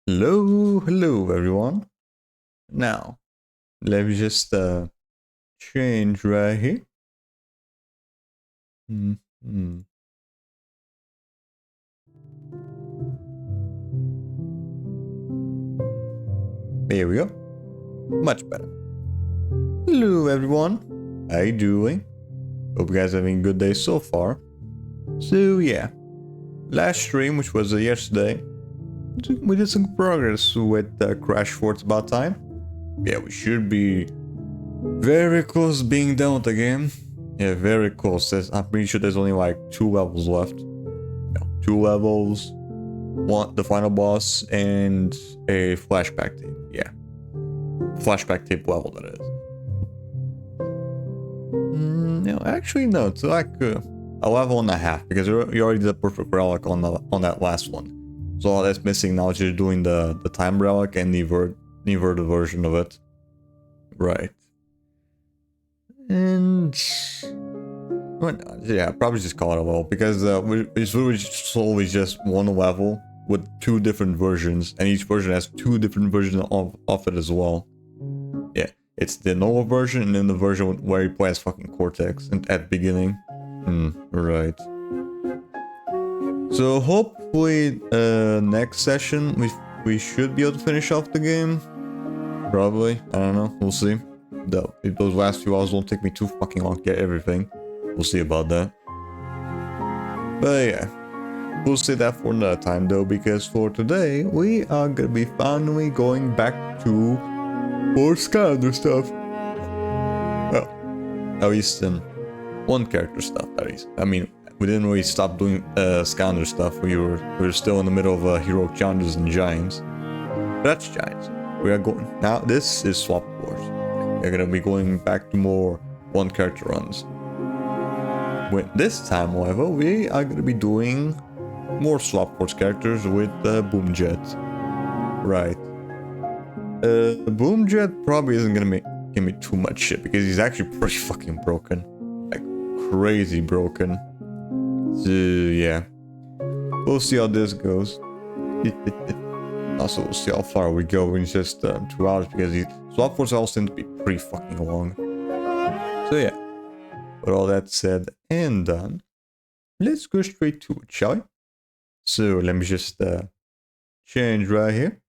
Hello everyone. Now, let me just change right here. Hmm. There we go. Much better. Hello everyone. How you doing? Hope you guys are having a good day so far. So yeah, last stream, which was yesterday, we did some progress with Crash 4. It's about time. Yeah, we should be very close to being done with the game. Yeah, very close. I'm pretty sure there's only like 2 levels left. Yeah, 2 levels, one the final boss, and a flashback tape. Yeah, flashback tape level that is. No, actually no. It's like a level and a half because you already did a perfect relic on that last one. So all that's missing now is just doing the time relic and the inverted version of it. Right. And well, yeah, probably just call it a level because it's really solely just one level with 2 different versions, and each version has 2 different versions of it as well. Yeah, it's the normal version and then the version where you play as fucking Cortex at the beginning. Right. So hopefully next session we should be able to finish off the game. Probably. I don't know. We'll see. Though if those last few hours don't take me too fucking long to get everything. We'll see about that. But yeah. We'll say that for another time though, because for today we are gonna be finally going back to more Skylanders stuff. Well, at least one character stuff, at least. I mean, we didn't really stop doing Skylander stuff. We were still in the middle of heroic challenges and giants. But that's giants. We are going now. This is Swap Wars. We're gonna be going back to more one character runs. With this time, however, we are gonna be doing more Swap Wars characters with Boomjet. Right. Boomjet probably isn't gonna give me too much shit because he's actually pretty fucking broken, like crazy broken. So yeah, we'll see how this goes. Also, we'll see how far we go in just 2 hours because these Swap Force all seem to be pretty fucking long. So yeah, with all that said and done, let's go straight to it, shall we? So let me just change right here.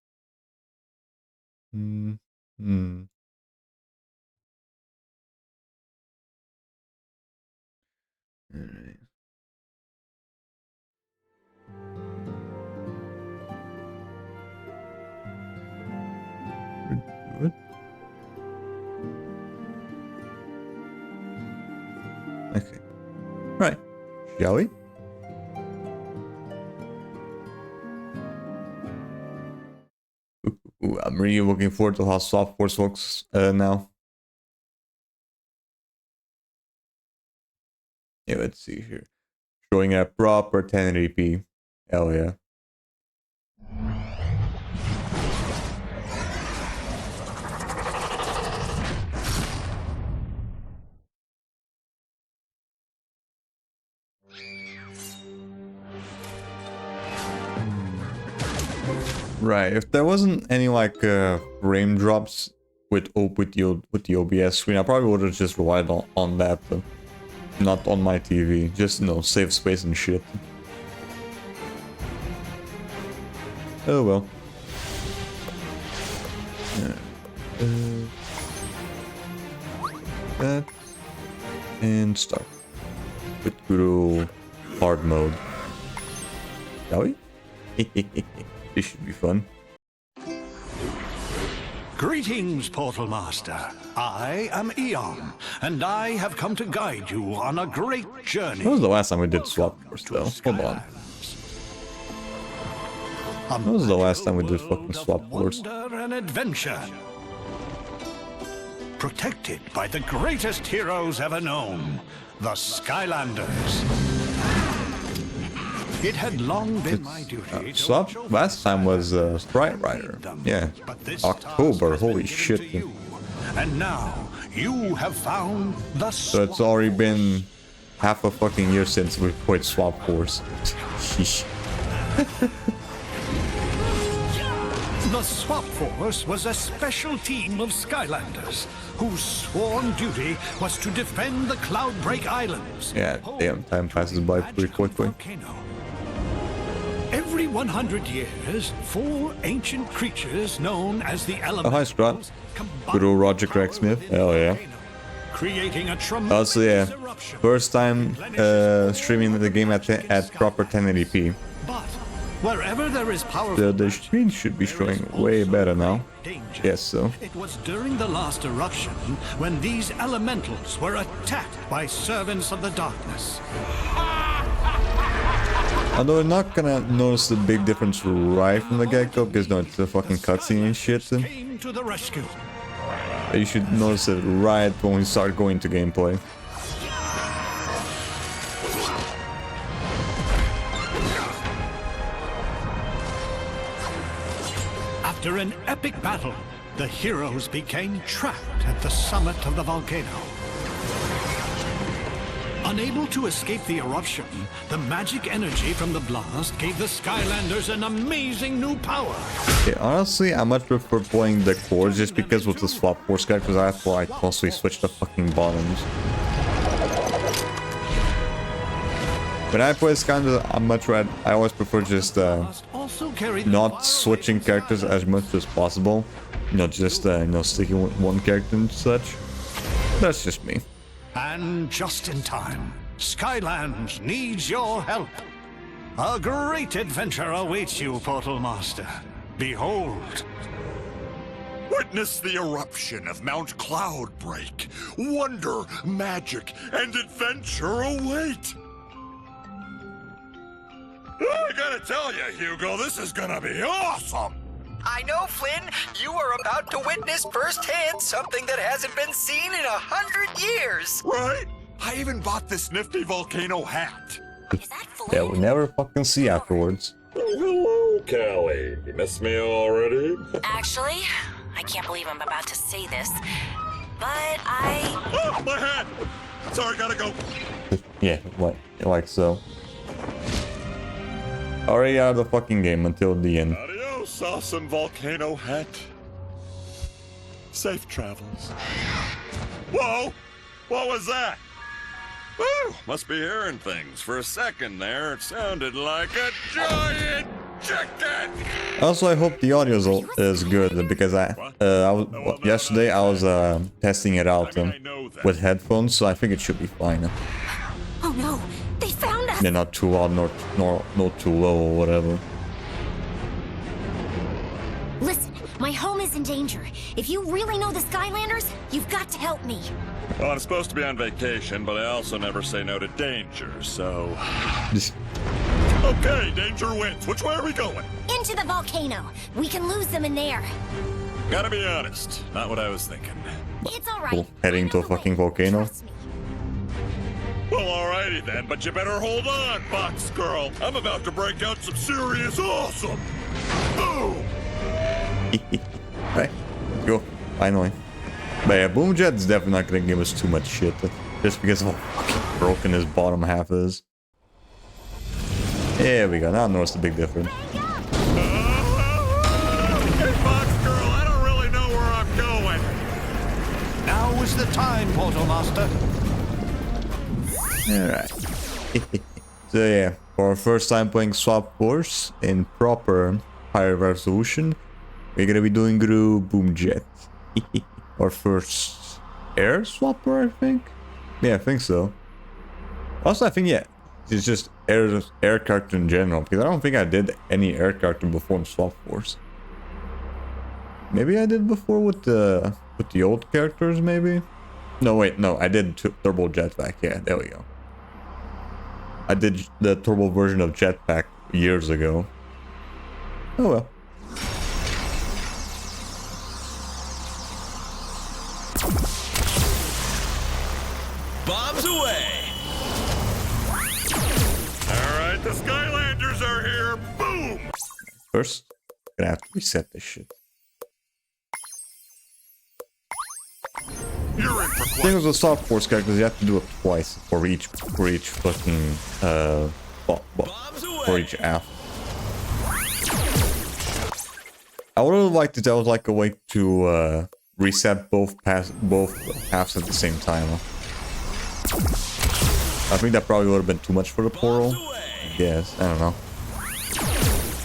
Alright. Good. Okay. Right. Shall we? Ooh, I'm really looking forward to how Swap Force looks now. Yeah, let's see here. Showing a proper 1080p. Hell yeah. Right, if there wasn't any like frame drops with the OBS screen, I probably would have just relied on that, but not on my TV. Just, you know, save space and shit. Oh well. That and start with good old hard mode. Shall we? This should be fun. Greetings, Portal Master. I am Eon, and I have come to guide you on a great journey. When was the last time we did Swap Force, though? Hold on. When was the last time we did fucking Swap Force? Wonder and adventure. Protected by the greatest heroes ever known, the Skylanders. It had long been my duty to Swap last time was Sprite Rider. Yeah. October, holy shit. And now you have found the So it's already been half a fucking year since we played Swap Force. The Swap Force was a special team of Skylanders whose sworn duty was to defend the Cloudbreak Islands. Yeah, damn, time passes by pretty quickly. Volcano. Every 100 years, 4 ancient creatures known as the Elementals. Oh, hi, Scott. Good old Roger Craig Smith. Hell yeah. Creating a tremendous Also, yeah, eruption. first time streaming the game at proper 1080p. But wherever there is powerful The screen should be showing way better now. danger. Yes, so. It was during the last eruption when these elementals were attacked by servants of the darkness. Although we're not gonna notice the big difference right from the get-go, because no, it's a fucking cutscene and shit. Came to the rescue. You should notice it right when we start going to gameplay. After an epic battle, the heroes became trapped at the summit of the volcano. Unable to escape the eruption, the magic energy from the blast gave the Skylanders an amazing new power. Okay, honestly, I much prefer playing the cores just because with the Swap Force guy, because I have to like constantly switch the fucking buttons. When I play Skylanders, I always prefer just not switching characters as much as possible. You know, just you know, sticking with one character and such. That's just me. And just in time, Skylands needs your help. A great adventure awaits you, Portal Master. Behold. Witness the eruption of Mount Cloudbreak. Wonder, magic, and adventure await. I gotta tell you, Hugo, this is gonna be awesome! I know, Flynn. You are about to witness firsthand something that hasn't been seen in 100 years. Right? I even bought this nifty volcano hat. Is that Flynn? Yeah, we never fucking see afterwards. Oh, hello, Callie. You miss me already? Actually, I can't believe I'm about to say this, but Oh, my hat! Sorry, gotta go. Yeah, like so. Already out of the fucking game until the end. Adios, awesome volcano hat. Safe travels. Whoa! What was that? Woo! Must be hearing things. For a second there, it sounded like a giant chicken! Also, I hope the audio is good because yesterday I was testing it out with headphones, so I think it should be fine. Oh Oh no, they found us! They're not too loud nor not too low or whatever. Listen, my home is in danger. If you really know the Skylanders, you've got to help me. Well, I'm supposed to be on vacation, but I also never say no to danger, so... Just Okay, danger wins. Which way are we going? Into the volcano. We can lose them in there. Gotta be honest, not what I was thinking. It's all right. cool. Heading to a fucking volcano. Trust me. Well, alrighty then, but you better hold on, Box Girl. I'm about to break out some serious awesome. Boom! Right, go. Finally. But yeah, Boom Jet's definitely not gonna give us too much shit. Just because of how fucking broken his bottom half is. There we go. Now I notice the big difference. Hey, Box Girl, I don't really know where I'm going. Now is the time, Portal Master. Alright. So yeah, for our first time playing Swap Force in proper higher resolution, we're gonna be doing through Boom Jet. Our first air swapper, I think? Yeah, I think so. Also, I think, yeah, it's just air character in general, because I don't think I did any air character before in Swap Force. Maybe I did before with the old characters, maybe? No, wait, no, I did Turbo Jetpack, yeah, there we go. I did the turbo version of Jetpack years ago. Oh well. Bombs away! Alright, the Skylanders are here. Boom! First, gonna have to reset this shit. You're in for The thing with the Swap Force characters, you have to do it twice for each fucking for each app. I would have liked it. That was like a way to reset both halves at the same time. I think that probably would have been too much for the portal. Yes, I don't know.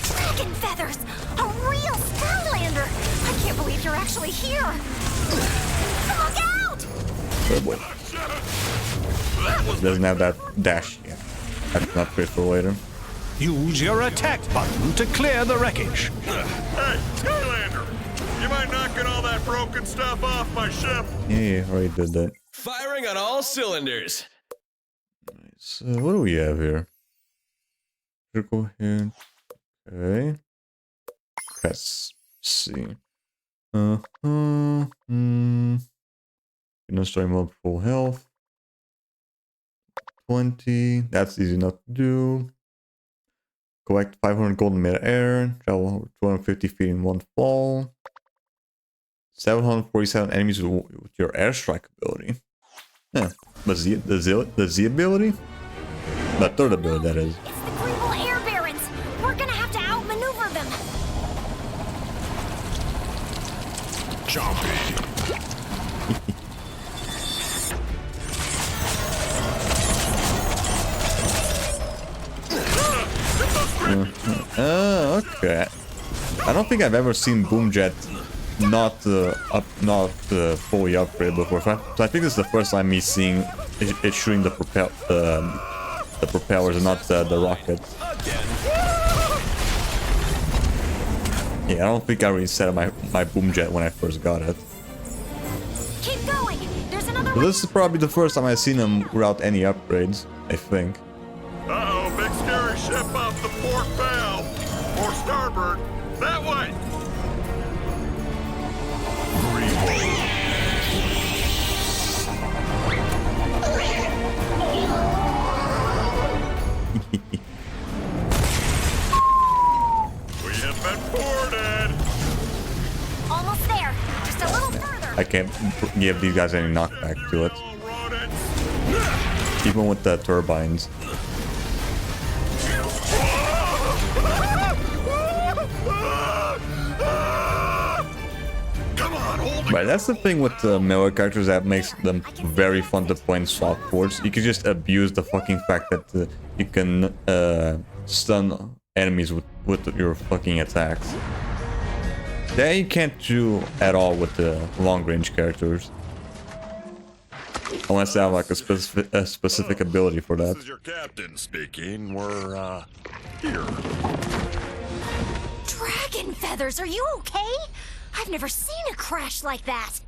Dragon feathers! A real Skylander! I can't believe you're actually here! Look out! Oh boy. It doesn't have that dash yet. That's not fit for later. Use your attack button to clear the wreckage. Hey, Skylander! You mind knocking all that broken stuff off my ship? Yeah, already did that. Firing on all cylinders. So what do we have here? Circle here. Okay. Let's see. Story mode full health. 20. That's easy enough to do. Collect 500 gold in mid-air. Travel 250 feet in one fall. 747 enemies with your airstrike ability. Yeah. But the Z ability? The third ability, that is. It's the Greenville Air Barons! We're gonna have to outmaneuver them! Okay. I don't think I've ever seen Boom Jet not fully upgraded before. So I think this is the first time me seeing it shooting the propellers and not the rockets. Yeah, I don't think I reset my Boom Jet when I first got it. Keep going! There's another So this is probably the first time I've seen them without any upgrades, I think. Uh-oh, big scary ship off the port bow. Or starboard. That way! We have been boarded! Almost there! Just a little further! I can't give these guys any knockback to it, Little rodents. even with the turbines. Come on, hold it! But that's the thing with the melee characters that makes them very fun to play in Swap Force. You can just abuse the fucking fact that you can stun enemies with your fucking attacks. That you can't do at all with the long range characters. Unless they have like a specific ability for that. This is your captain speaking. We're, here. Dragon feathers, are you okay? I've never seen a crash like that.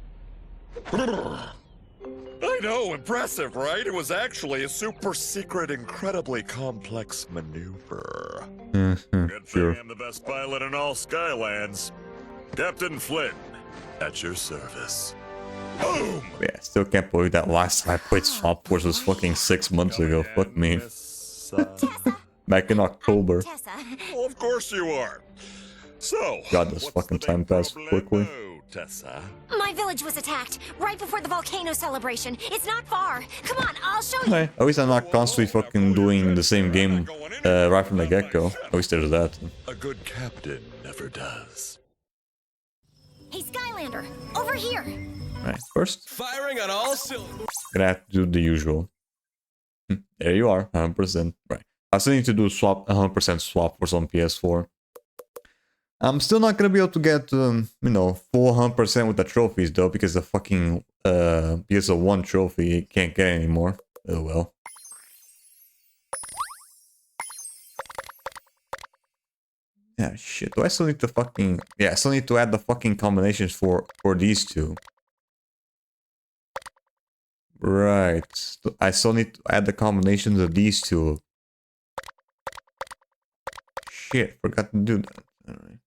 I know, impressive, right? It was actually a super secret, incredibly complex maneuver. Good thing Sure. I'm the best pilot in all Skylands. Captain Flynn, at your service. Boom! Yeah, still can't believe that last time I played Swap Force was fucking 6 months ago. Fuck me. Back in October. Tessa. Well, of course you are. So, God, this what's fucking the time big passed quickly. problemo, Tessa? My village was attacked right before the volcano celebration. It's not far. Come on, I'll show you. Hey, at least I'm not constantly fucking doing the same game right from the get-go. At least there's that. A good captain never does. Hey, Skylander, over here. Right, first, Firing on all cylinders. gonna have to do the usual. There you are, 100%. Right. I still need to do 100% swap for some PS4. I'm still not gonna be able to get, you know, full 100% with the trophies though, because the fucking, because of one trophy, you can't get anymore. Oh well. Yeah, shit. Do I still need to fucking... Yeah, I still need to add the fucking combinations for these two. Right. I still need to add the combinations of these two. Shit, forgot to do that. Alright.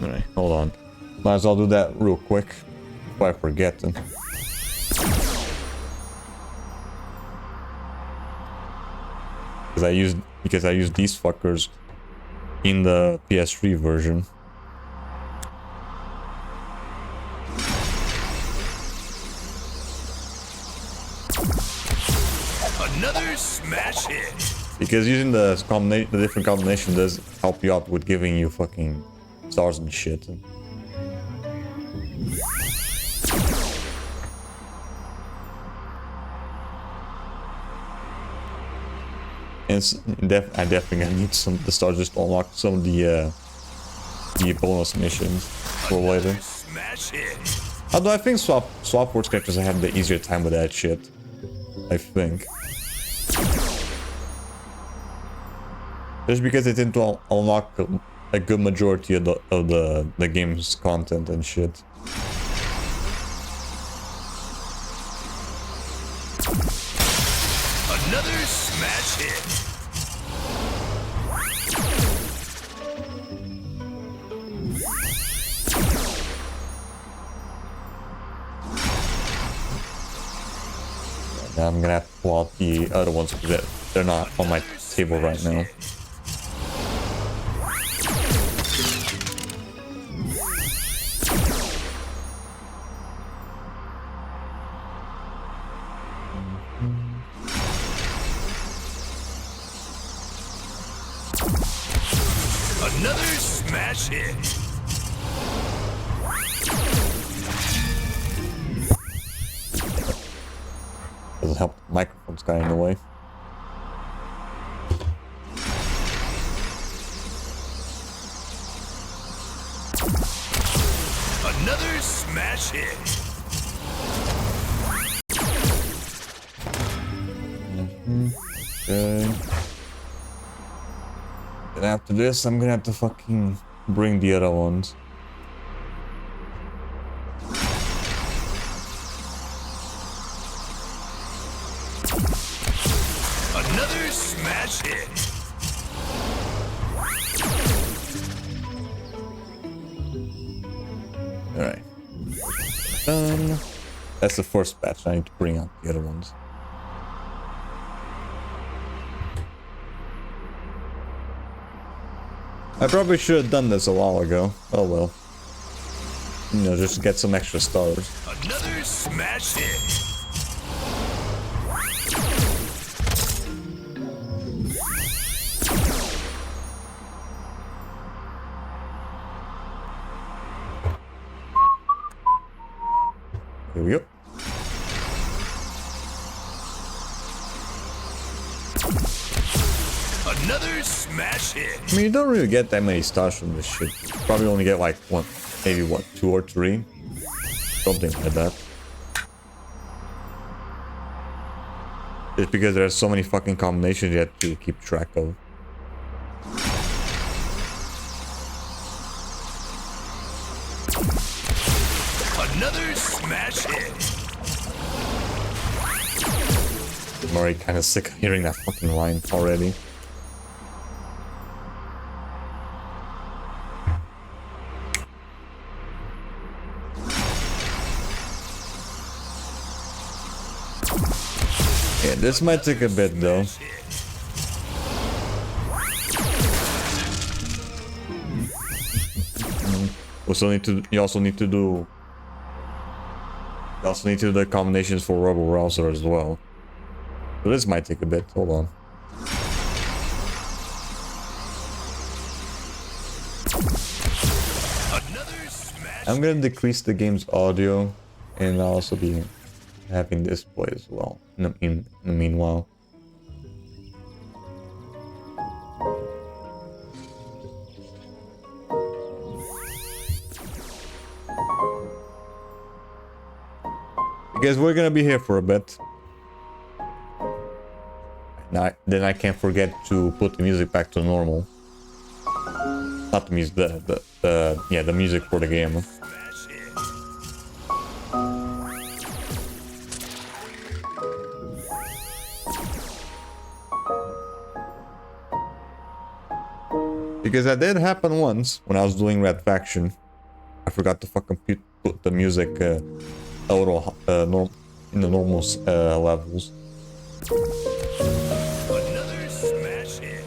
Alright, hold on. Might as well do that real quick before I forget then. Because I used these fuckers in the PS3 version. Another smash hit. Because using the different combination does help you out with giving you fucking stars and shit. And I definitely gonna need the stars just to unlock some of the bonus missions for later. Smash hit. Although I think Swap Force characters have the easier time with that shit. I think. Just because they tend to unlock a good majority of the game's content and shit. Another smash hit. Now I'm gonna have to pull out the other ones because they're not on my table right now. Another smash hit. Doesn't help the microphone's guy in the way. Another smash hit. Okay. Then after this, I'm gonna have to fucking bring the other ones. Another smash hit. Alright. Done. That's the first batch. I need to bring out the other ones. I probably should have done this a while ago. Oh well. You know, just to get some extra stars. Another smash hit. Here we go. Another smash hit. I mean, you don't really get that many stars from this shit. You probably only get like one, maybe what, 2 or 3? Something like that. It's because there's so many fucking combinations you have to keep track of. Another smash hit. I'm already kind of sick of hearing that fucking line already. Yeah, this might take a bit though. You also need to do the combinations for Rebel Rouser as well. So this might take a bit. Hold on. I'm gonna decrease the game's audio, and I'll also be having this play as well in the meanwhile. Because we're gonna be here for a bit. Now, then I can't forget to put the music back to normal. Not the music, the music for the game. Because that did happen once when I was doing Red Faction. I forgot to fucking put the music a little in the normal levels. Another smash hit.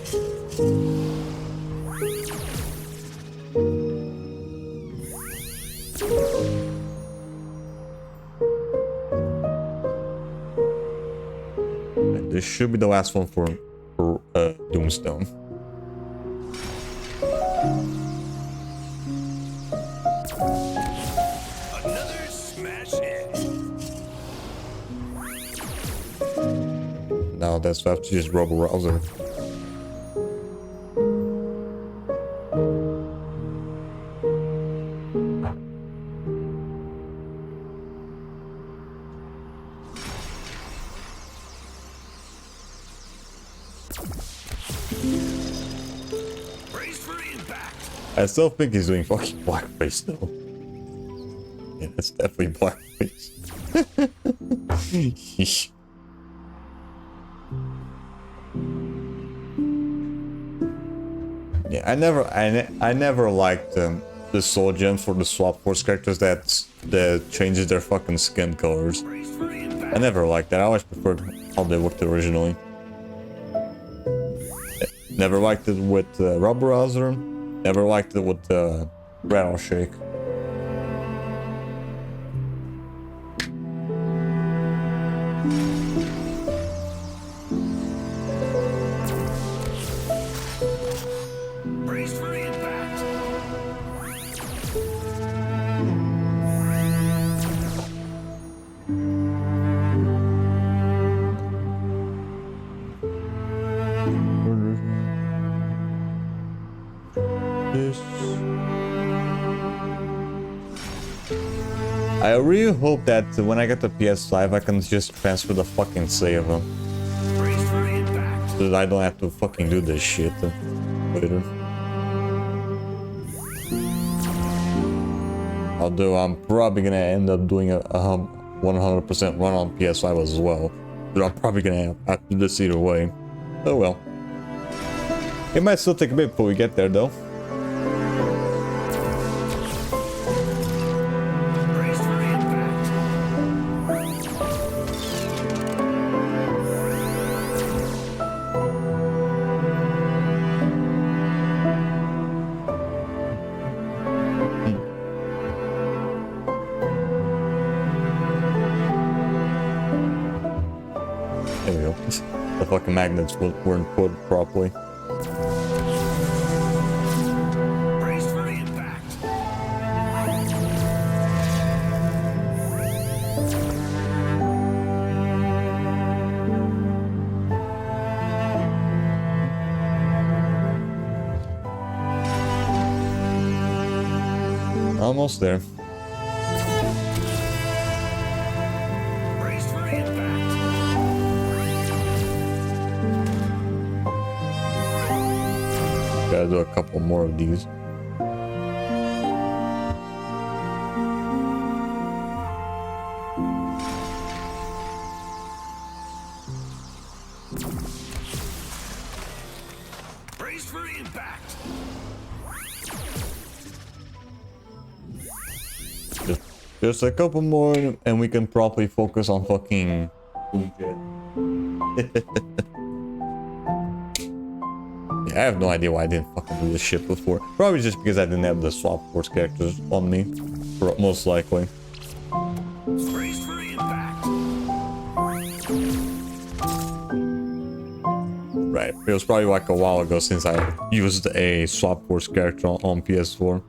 This should be the last one for Doomstone. Another smash hit. Now that's left to just Rebel Rouser. Brace for impact. I still think he's doing fucking blackface though. Yeah, that's definitely blackface. Yeah, I never liked the soul gems for the swap force characters that changes their fucking skin colors. Brace for impact. I never liked that. I always preferred how they worked originally. Never liked it with Rubber Rouser. Never liked it with Rattle Shake. Brace for impact. I really hope that when I get the PS5 I can just transfer the fucking save Brace for impact. so that I don't have to fucking do this shit later. Although I'm probably gonna end up doing a 100% run on PS5 as well. But I'm probably gonna have to do this either way. Oh well. It might still take a bit before we get there though. Brace for impact. There we go. The fucking magnets weren't put properly. Brace for impact. almost there. Brace for impact. Gotta do a couple more of these. Brace for impact. Just a couple more and we can probably focus on fucking Boomjet. Yeah, I have no idea why I didn't fucking do this shit before. Probably just because I didn't have the Swap Force characters on me. Most likely. Brace for impact. Right. It was probably like a while ago since I used a Swap Force character on PS4.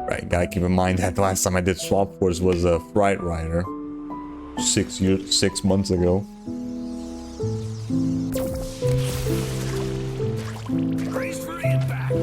Right, gotta keep in mind that the last time I did Swap Force was a Fright Rider. 6 months ago. Brace for impact.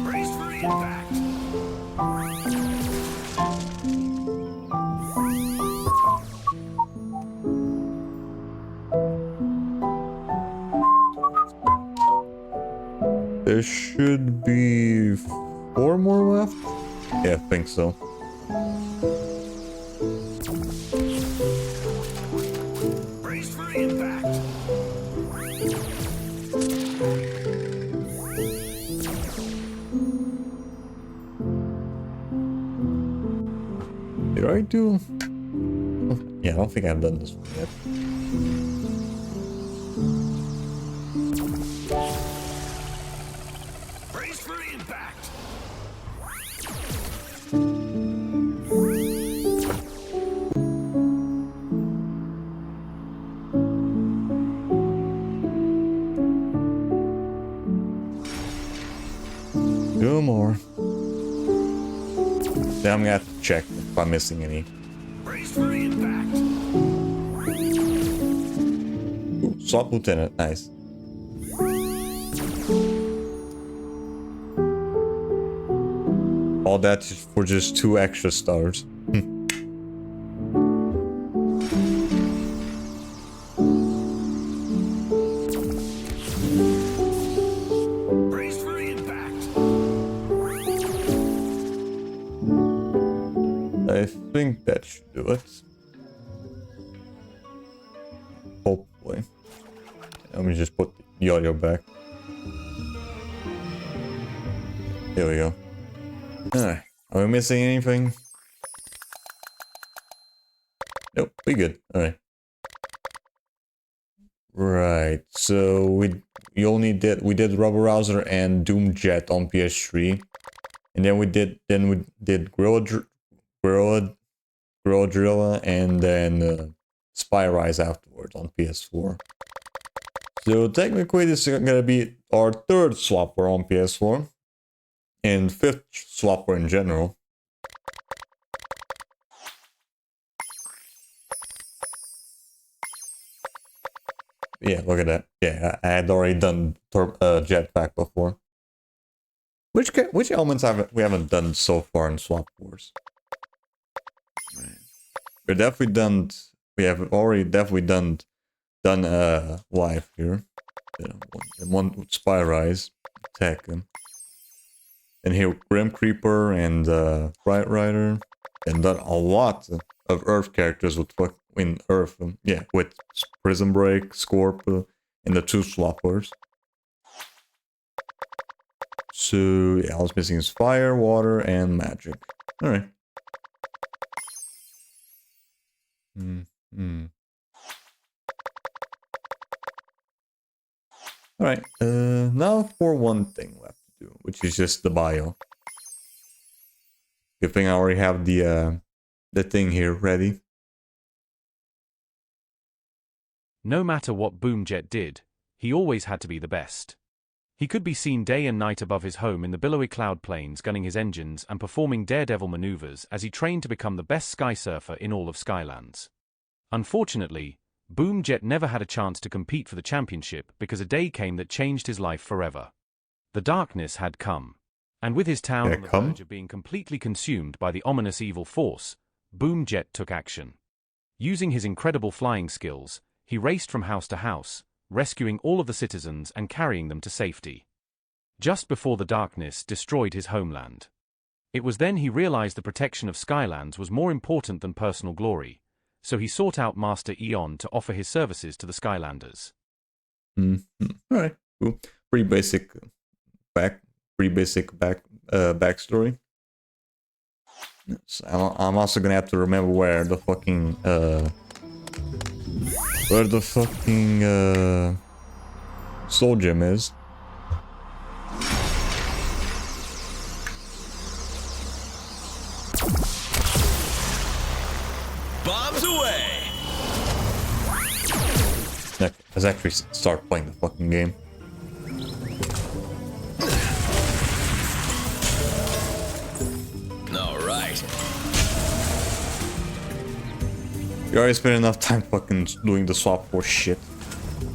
Brace for impact. There should be 4 more left? Yeah, I think so. Brace for impact. Did I do? Yeah, I don't think I've done this one yet. Brace for impact. Two more. Then I'm gonna have to check if I'm missing any. Brace for impact. Ooh, Swap Lieutenant, nice. All that for just 2 extra stars. Brace for impact. I think that should do it. Hopefully. Let me just put the audio back. There we go. Alright. Are we missing anything? Nope, we good. Alright. Right. So we did Rubber Rouser and Doom Jet on PS3. And then we did Gorilla Drilla and then Spy Rise afterwards on PS4. So technically this is gonna be our 3rd swapper on PS4. And 5th swapper in general. Yeah, look at that. Yeah, I had already done Jetpack before. Which elements we haven't done so far in Swap Wars? We're definitely done. We have already definitely done live here. Yeah, one Spy Rise, attack him. And here Grim Creeper and Bright Rider, and done a lot of Earth characters with in Earth. Yeah, with Prison Break, Scorp, and the 2 swappers. So yeah, all I was missing is fire, water, and magic. All right. All right. Now for one thing left to do, which is just the bio. Good thing I already have the thing here ready. No matter what Boomjet did, he always had to be the best. He could be seen day and night above his home in the billowy cloud plains, gunning his engines and performing daredevil maneuvers as he trained to become the best sky surfer in all of Skylands. Unfortunately, Boomjet never had a chance to compete for the championship because a day came that changed his life forever. The darkness had come. And with his town on the verge of being completely consumed by the ominous evil force, Boomjet took action. Using his incredible flying skills, he raced from house to house, rescuing all of the citizens and carrying them to safety. Just before the darkness destroyed his homeland. It was then he realized the protection of Skylands was more important than personal glory, so he sought out Master Eon to offer his services to the Skylanders. Alright, cool. Pretty basic backstory. So I'm also gonna have to remember where the fucking Soul Gem is. Bombs away! Let's actually start playing the fucking game. Alright. You already spent enough time fucking doing the swap force shit.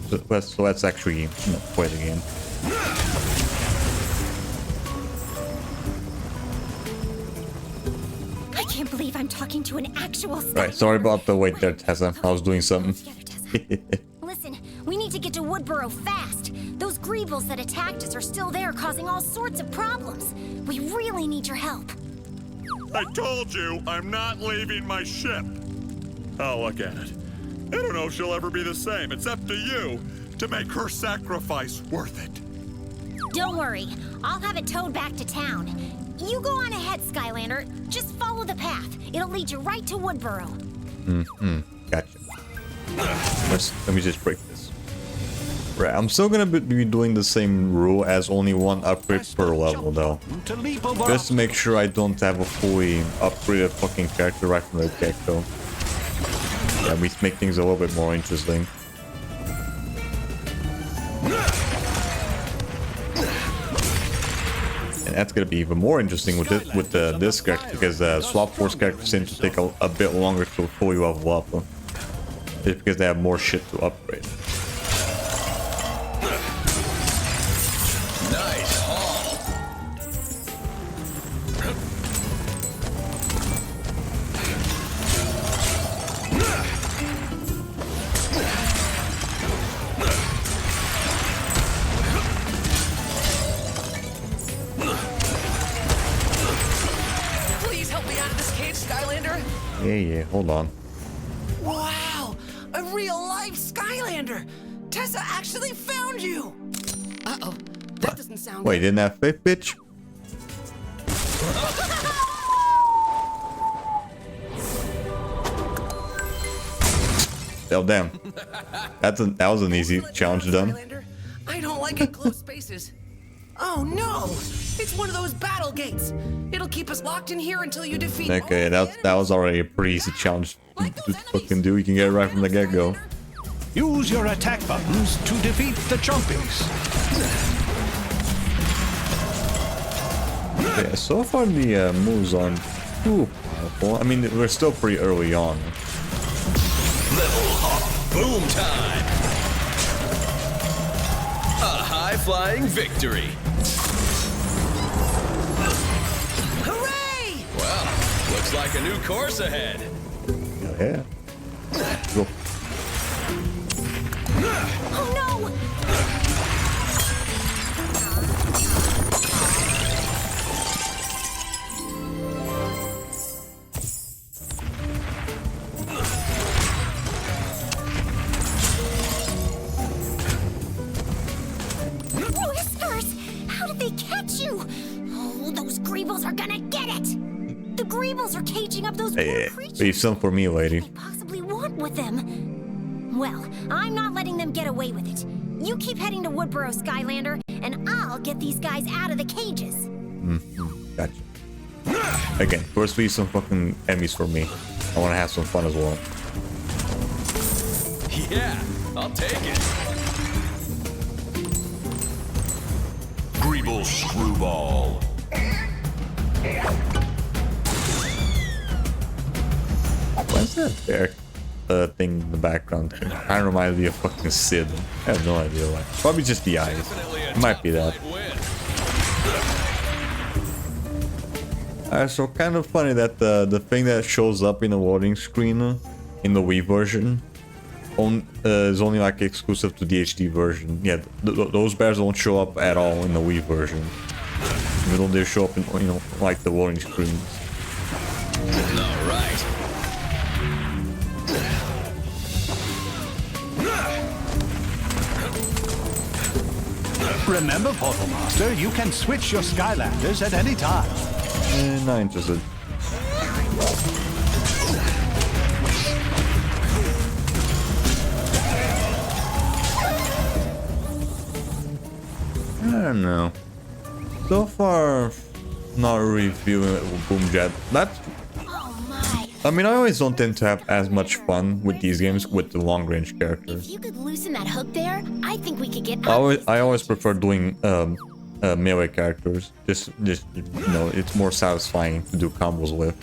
So let's actually play the game. I can't believe I'm talking to an actual Skylander. Right, sorry about the wait there, Tessa. I was doing something. Listen, we need to get to Woodboro fast. Those Greebles that attacked us are still there, causing all sorts of problems. We really need your help. I told you, I'm not leaving my ship. Oh, look at it. I don't know if she'll ever be the same. It's up to you to make her sacrifice worth it. Don't worry, I'll have it towed back to town. You go on ahead, Skylander. Just follow the path. It'll lead you right to Woodboro. Gotcha. Let me just break this. Right, I'm still gonna be doing the same rule as only one upgrade per level though. Just to make sure I don't have a fully upgraded fucking character right from the get-go. Yeah, we make things a little bit more interesting. And that's gonna be even more interesting with this character because Swap Force characters seem to take a bit longer to fully level up. Just because they have more shit to upgrade. Nice haul. Please help me out of this cave, Skylander. Yeah, hold on. Wow, a real-life Skylander. Tessa actually found you. Uh-oh, that doesn't sound Wait, good. didn't have faith, bitch? Oh damn. That was an easy challenge done. Skylander, I don't like enclosed spaces. Oh no! It's one of those battle gates. It'll keep us locked in here until you defeat. Okay, that was already a pretty easy challenge to fucking do. You can get it right from the get-go. Use your attack buttons to defeat the Chompies. Yeah, so far the moves aren't too powerful. I mean, we're still pretty early on. Level up. Boom time. A high-flying victory. Hooray! Well, looks like a new course ahead. Yeah. Go. Oh no! Whiskers! How did they catch you? Oh, those Greebles are gonna get it! The Greebles are caging up those poor creatures. Leave some for me, lady. What could they possibly want with them? Well, I'm not letting them get away with it. You keep heading to Woodboro, Skylander, and I'll get these guys out of the cages. Gotcha. Again, first leave some fucking enemies for me. I want to have some fun as well. Yeah, I'll take it. little screwball. What's that bear thing in the background? Kind of reminds me of fucking Sid. I have no idea why. Probably just the eyes. It might be that. So kind of funny that the thing that shows up in the loading screen in the Wii version is only like exclusive to the HD version. Yeah, those bears don't show up at all in the Wii version. Even though they show up in, you know, like the loading screens. All right. Remember, Portal Master, you can switch your Skylanders at any time. Not interested. I don't know. So far, not reviewing it with Boom Jet. That's. I mean, I always don't tend to have as much fun with these games with the long-range characters. If you could loosen that hook there, I think we could get. I always prefer doing melee characters. Just you know, it's more satisfying to do combos with,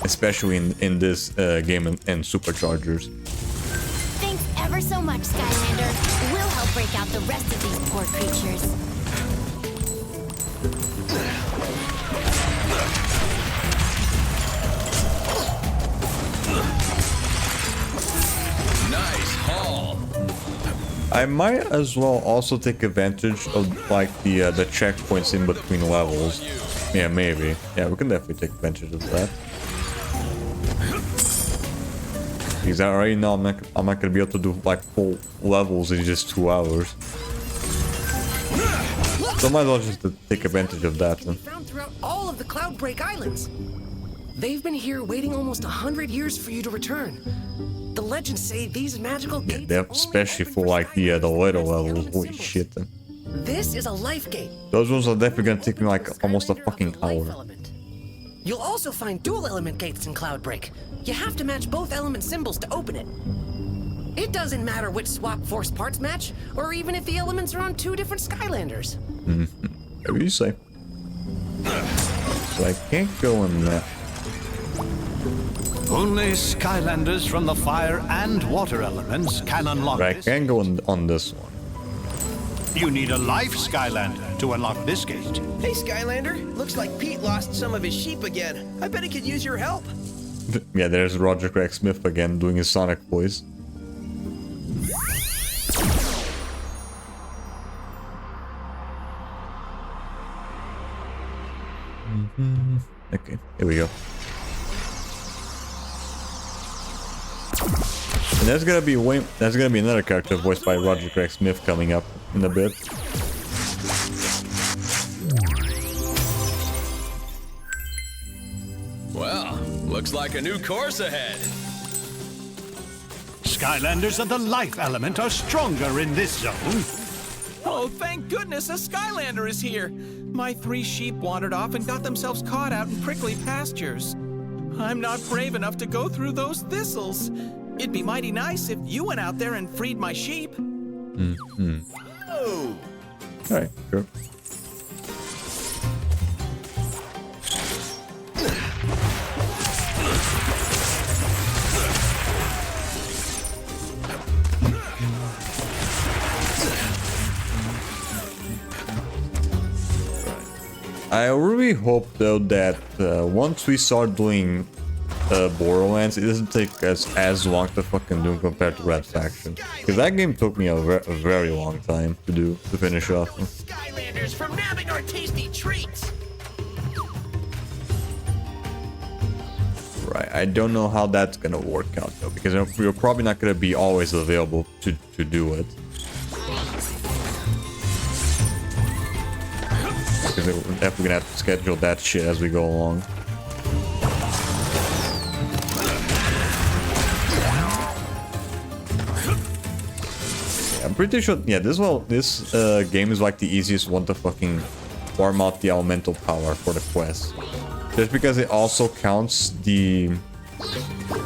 especially in this game and superchargers. Thanks ever so much, Skylander. We'll help break out the rest of these poor creatures. Nice haul. I might as well also take advantage of like the checkpoints in between levels. Yeah, maybe. Yeah, we can definitely take advantage of that. Because I already know I'm not gonna be able to do like full levels in just 2 hours. So I might as well just take advantage of that. Then. Found throughout all of the Cloudbreak Islands. They've been here waiting almost 100 years for you to return. The legends say these magical gates. Yeah, especially for like the later levels. Holy shit! Then. This is a life gate. Those ones are definitely gonna take me like almost a fucking hour. You'll also find dual element gates in Cloudbreak. You have to match both element symbols to open it. It doesn't matter which swap force parts match, or even if the elements are on 2 different Skylanders. Whatever you say. So I can't go in that. Only Skylanders from the fire and water elements can unlock But I this. can go on this one. You need a life Skylander to unlock this gate. Hey, Skylander. Looks like Pete lost some of his sheep again. I bet he could use your help. Yeah, there's Roger Craig Smith again doing his Sonic voice. Okay, here we go. And there's gonna be another character voiced by Roger Craig Smith coming up in a bit. Well, looks like a new course ahead. Skylanders of the life element are stronger in this zone. Oh, thank goodness a Skylander is here. My 3 sheep wandered off and got themselves caught out in prickly pastures. I'm not brave enough to go through those thistles. It'd be mighty nice if you went out there and freed my sheep. Oh. Alright, sure. I really hope though that once we start doing Borderlands, it doesn't take us as long to fucking do compared to Red Faction. Because that game took me a very long time to finish off. Skylanders from nabbing our tasty treats. Right, I don't know how that's gonna work out though, because we're probably not gonna be always available to do it. Because we're definitely gonna have to schedule that shit as we go along. I'm pretty sure, yeah, this game is like the easiest one to fucking farm out the elemental power for the quest. Just because it also counts the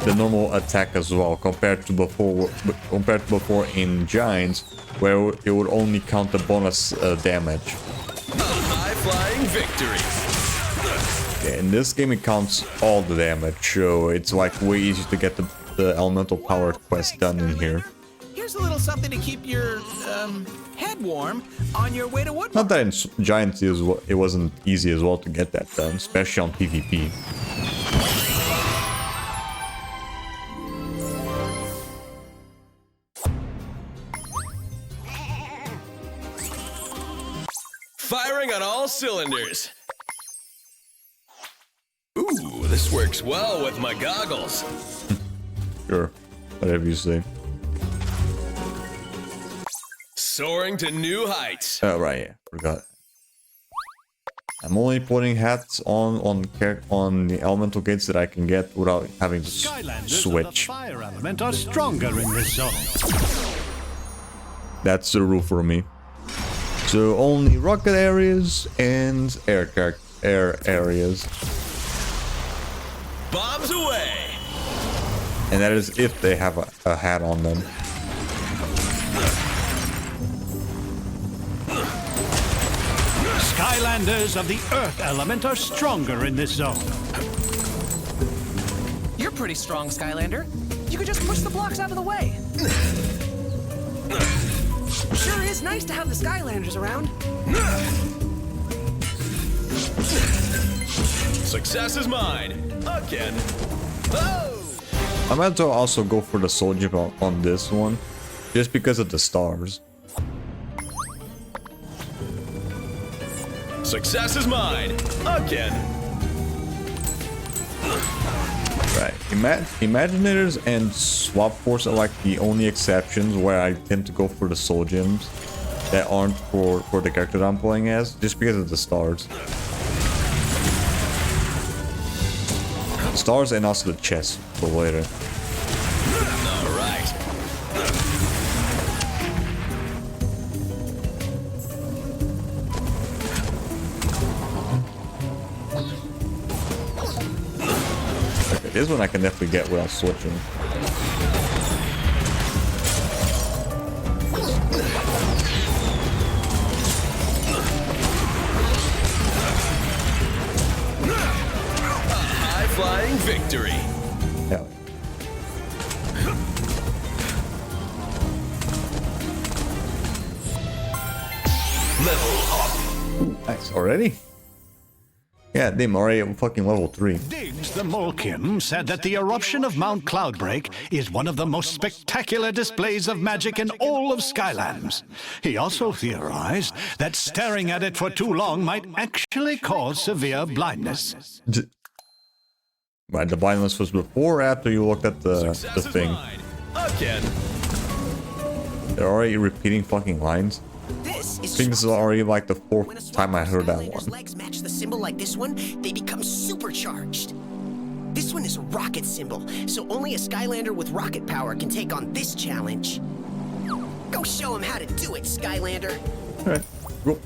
normal attack as well, compared to before in Giants, where it would only count the bonus damage. High-flying victory. Yeah, in this game it counts all the damage, so it's like way easier to get the elemental power quest done in here. Here's a little something to keep your head warm on your way to Woodborough. Not that in Giant it wasn't easy as well to get that done, especially on PvP. Firing on all cylinders. Ooh, this works well with my goggles. Sure, whatever you say. Soaring to new heights. Oh right, yeah, forgot. I'm only putting hats on the elemental gates that I can get without having to Skylanders switch. of the fire element are stronger in this zone. That's the rule for me. So only rocket areas and air areas. Bombs away. And that is if they have a hat on them. Skylanders of the earth element are stronger in this zone. You're pretty strong, Skylander. You could just push the blocks out of the way. Sure is nice to have the Skylanders around. Success is mine. Again. Oh! I might as well also go for the soul gem on this one, just because of the stars. Success is mine. Again. Right. Imaginators and Swap Force are like the only exceptions where I tend to go for the soul gems that aren't for the character that I'm playing as, just because of the stars. Stars and also the chest for later. All right. Okay, this one I can definitely get without switching. High-flying victory. Yeah. Level up. Nice, already? Yeah, damn, already at fucking level 3. Diggs the Molkim said that the eruption of Mount Cloudbreak is one of the most spectacular displays of magic in all of Skylands. He also theorized that staring at it for too long might actually cause severe blindness. Right, the blindness was before or after you looked at the thing? Again. They're already repeating fucking lines. This I is think this is already like the 4th time I heard that Skylander's one. legs match the symbol like this one, they become supercharged. This one is a rocket symbol, so only a Skylander with rocket power can take on this challenge. Go show him how to do it, Skylander. Alright, go.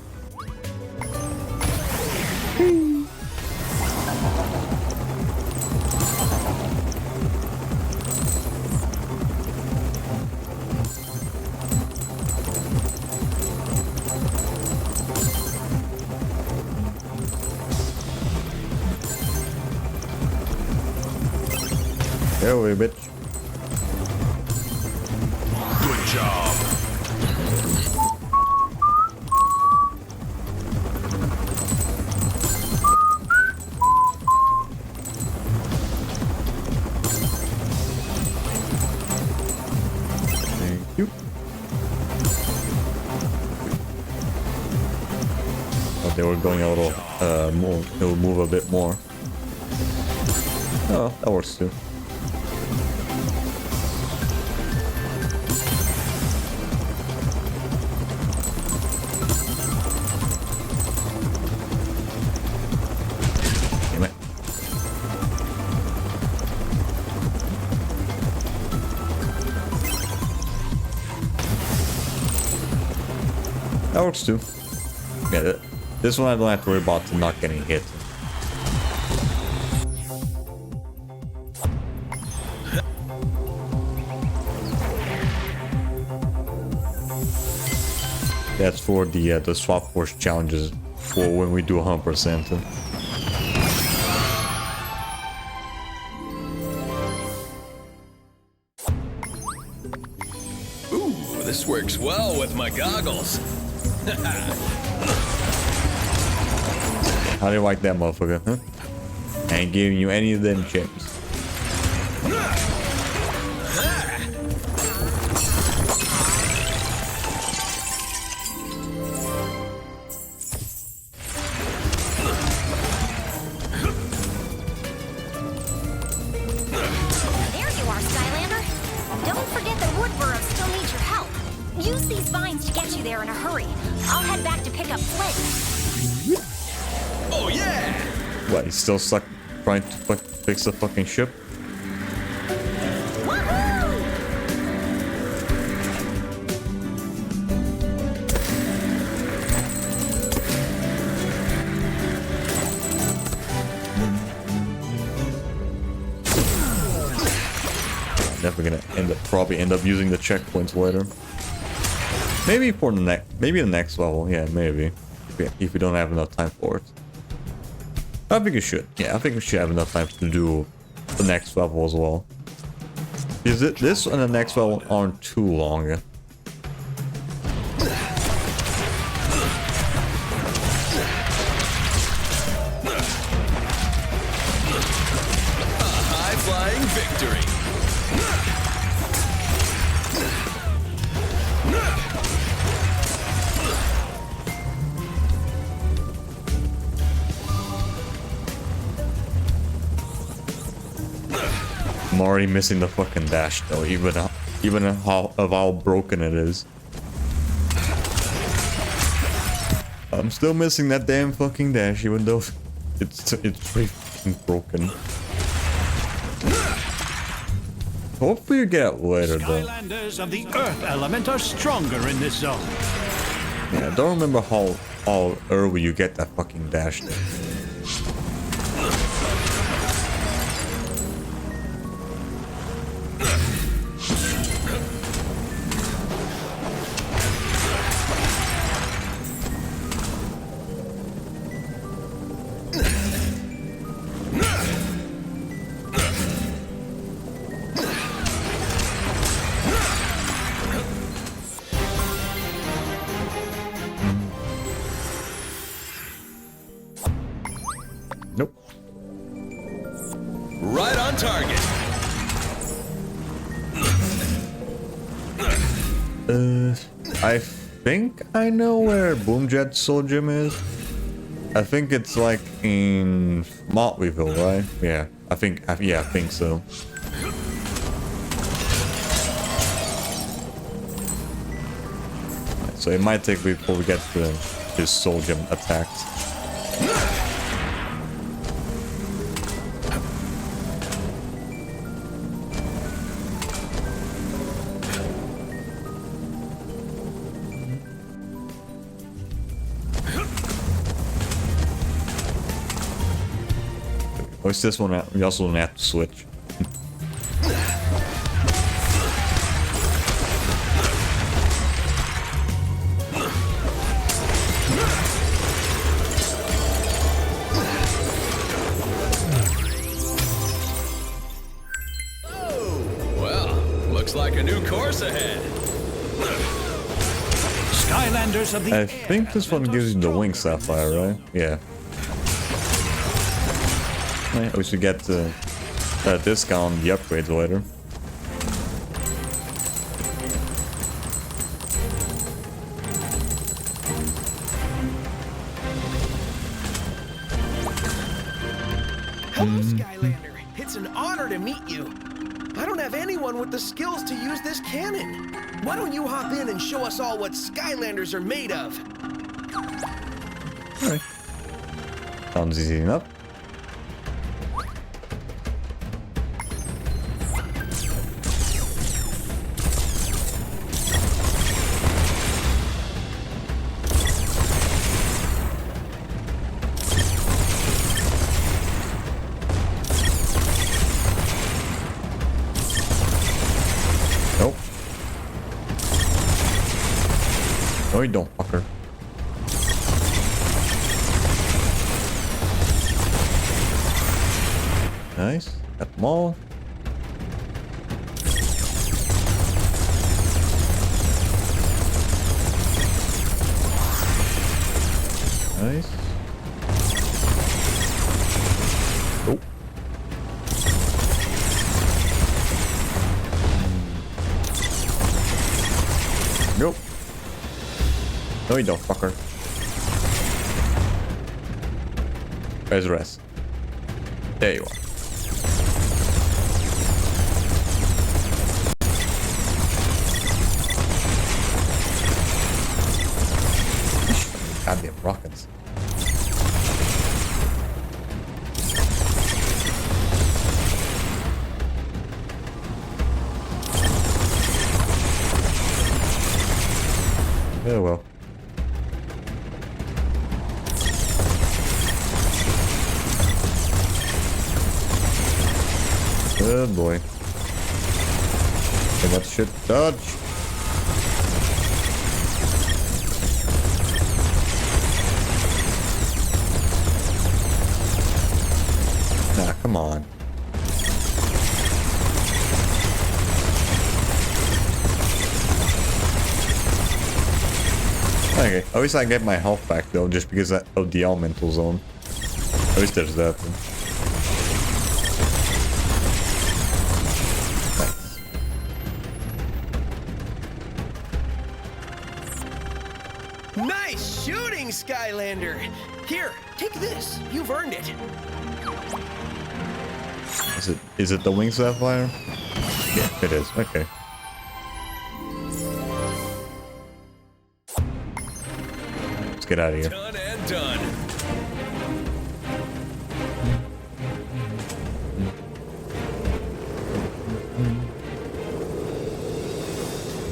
Get away, bitch. Good job. Thank you. But they were going a little more. It will move a bit more. Oh, that works too. Damn it. That works too. Yeah, this one I don't have to worry about not getting hit. That's for the Swap Force challenges for when we do 100%. Ooh, this works well with my goggles. How do you like that, motherfucker, huh? I ain't giving you any of them chips. There you are, Skylander. Don't forget that Woodborough still needs your help. Use these vines to get you there in a hurry. I'll head back to pick up Flint. Oh yeah! What, he's still stuck trying to fix the fucking ship? Definitely gonna probably end up using the checkpoints later. Maybe for the next level, yeah, maybe. If we don't have enough time for it. I think we should. Yeah, I think we should have enough time to do the next level as well. Is it this and the next level aren't too long? High-flying victory. I'm already missing the fucking dash though, even how broken it is. I'm still missing that damn fucking dash, even though it's pretty fucking broken. Hopefully you get it later though. Skylanders of the Earth element are stronger in this zone. Yeah, I don't remember how early you get that fucking dash there. Nope. Right on target. I think I know where Boomjet's Soul Gem is. I think it's like in Motleyville, right? Yeah, I think so. So it might take before we get to his Soul Gem attacks. Oh, it's this one. We also don't have to switch. Well, looks like a new course ahead. Skylanders of the I think this one gives you the wing sapphire, right? Yeah. We should get a discount on the upgrades later. Hello, Skylander. It's an honor to meet you. I don't have anyone with the skills to use this cannon. Why don't you hop in and show us all what Skylanders are made of? Alright. Sounds easy enough. No, you don't, fucker. Nice. Got them all. Nice. Oh. Nope. No, you don't, fucker. Where's the rest? There you are. Goddamn rockets. Oh well. Good boy. Okay, that shit dodge. Nah, come on. Okay, at least I get my health back though, just because of the elemental zone. At least there's that. Nice shooting, Skylander! Here, take this. You've earned it. Is it the wing sapphire? Yeah, it is. Okay. Let's get out of here. Done and done.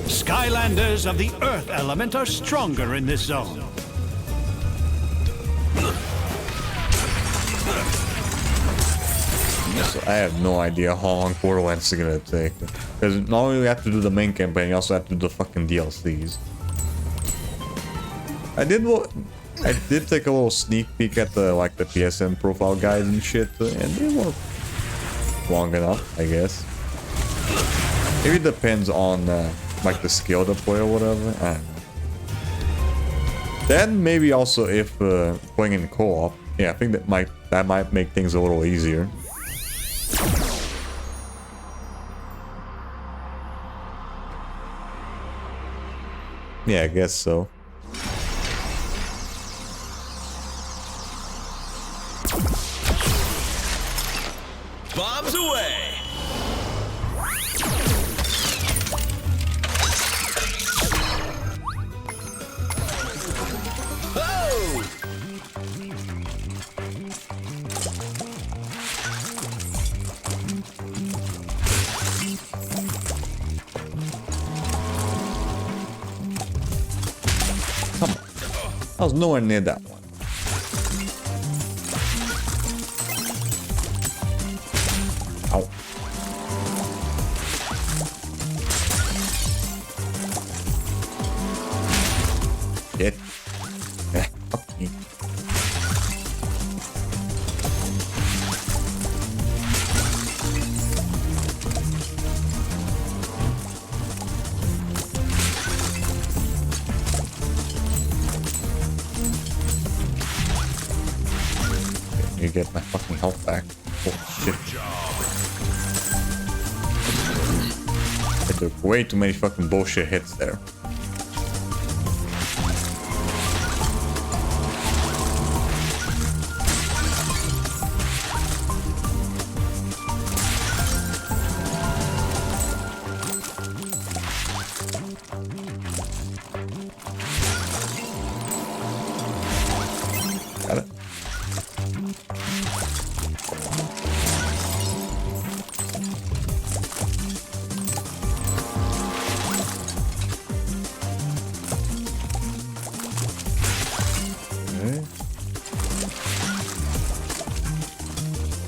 Skylanders of the Earth element are stronger in this zone. So I have no idea how long Borderlands is gonna take. Because not only do we have to do the main campaign, you also have to do the fucking DLCs. I did take a little sneak peek at the the PSN profile guides and shit, and they weren't long enough, I guess. Maybe it depends on like the skill to play or whatever. I don't know. Then maybe also if playing in co-op, yeah, I think that might make things a little easier. Yeah, I guess so. Bombs away! Oh! Come on. I was nowhere near that one. Ow. Get. Fuck me. You get my fucking health back. Holy shit. I took way too many fucking bullshit hits there. Got it.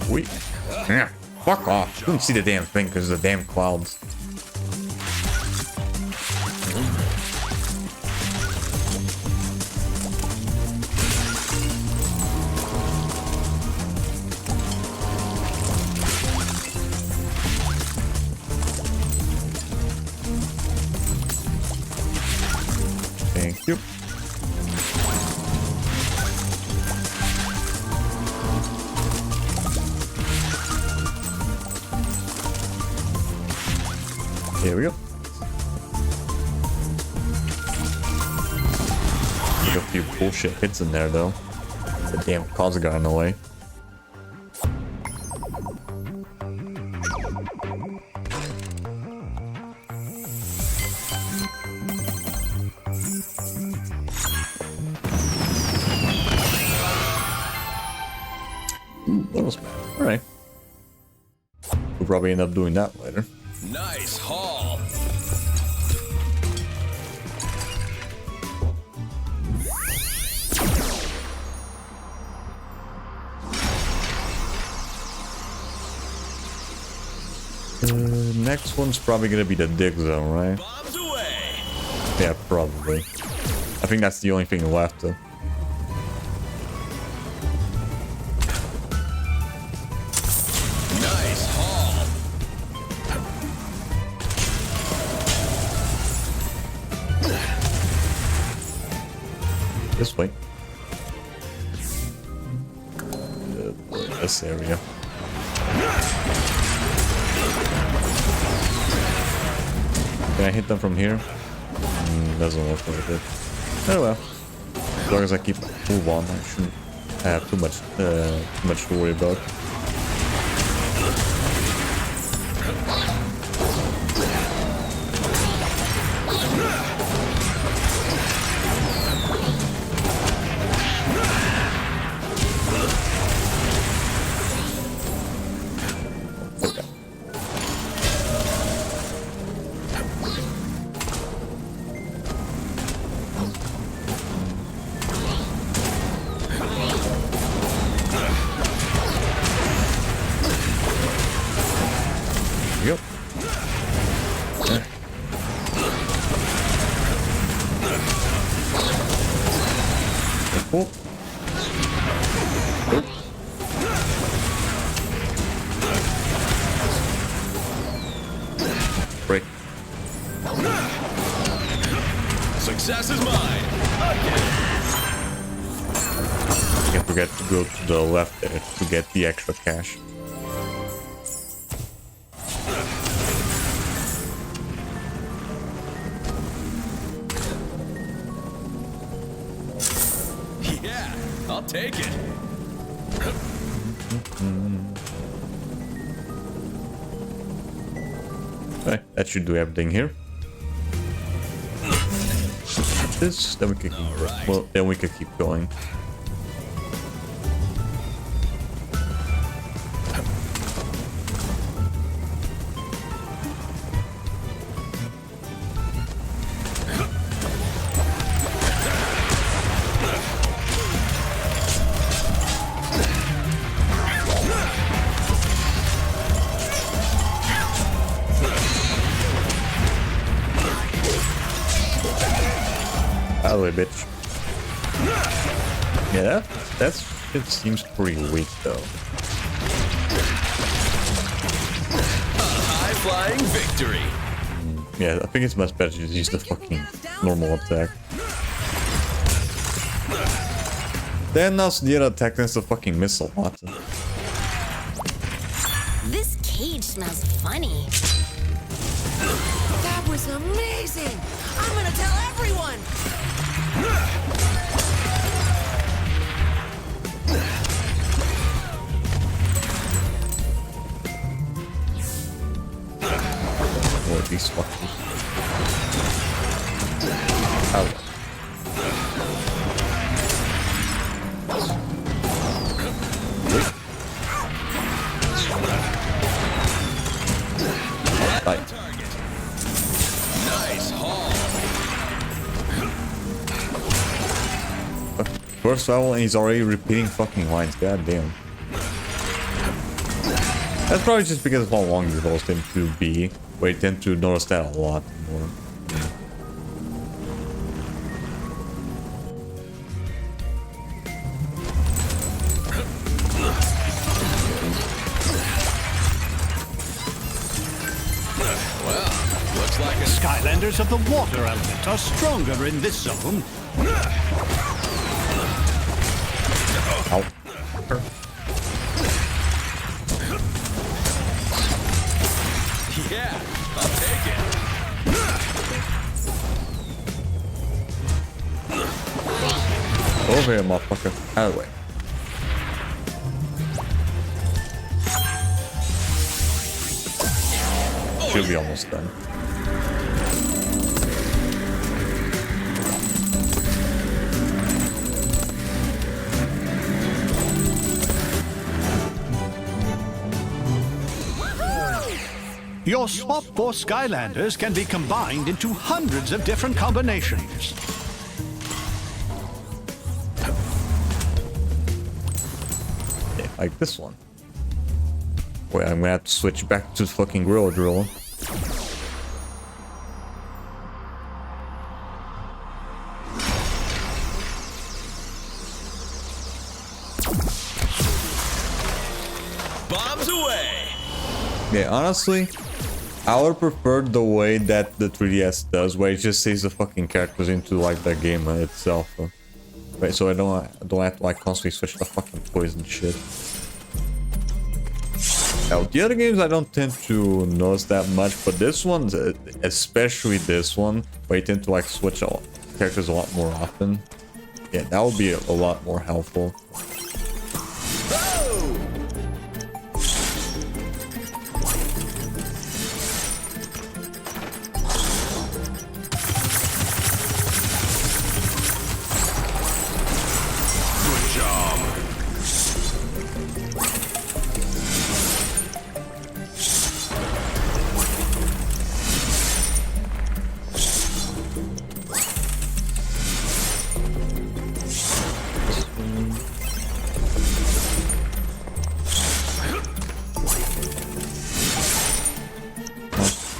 Wait. Yeah, fuck off. Couldn't see the damn thing because of the damn clouds. Yep. Here we go. Got a few bullshit hits in there though. The damn cause got in the way. That was bad. Alright. We'll probably end up doing that later. Nice haul. Next one's probably gonna be the dig zone, right? Bombs away. Yeah, probably. I think that's the only thing left though. Nice haul. This way. This area. Can I hit them from here? Doesn't look like it. Oh well. As long as I keep move on, I shouldn't have too much to worry about. Yep. Cool. Break. Success is mine. Can't forget to go to the left there to get the extra cash. Yeah, I'll take it. Okay, that should do everything here. This, then we could keep, right. well, then we could keep going. Out of the way, bitch. Yeah, it seems pretty weak though. High-flying victory. Yeah, I think it's much better to just use the fucking normal attack. Then also the other attack tends to fucking miss a lot. This cage smells funny. That was amazing! I'm gonna tell everyone! Boy, these fuckers. Ow. Bye. Nice haul. First level and he's already repeating fucking lines, god damn. That's probably just because of how long these levels tend to be, where you tend to notice that a lot more. Well, looks looks like a Skylanders of the water element are stronger in this zone. Ow. Yeah, I'll take it. Over here, motherfucker. Out of the way. Should be almost done. Your Swap Force Skylanders can be combined into hundreds of different combinations. Yeah, like this one. Wait, I'm gonna have to switch back to the fucking grill drill. Bombs away. Yeah, honestly, I would prefer the way that the 3DS does, where it just saves the fucking characters into like the game itself. Right, so I don't have to like constantly switch the fucking poison shit. Now, the other games I don't tend to notice that much, but this one, especially this one, where you tend to like switch characters a lot more often. Yeah, that would be a lot more helpful.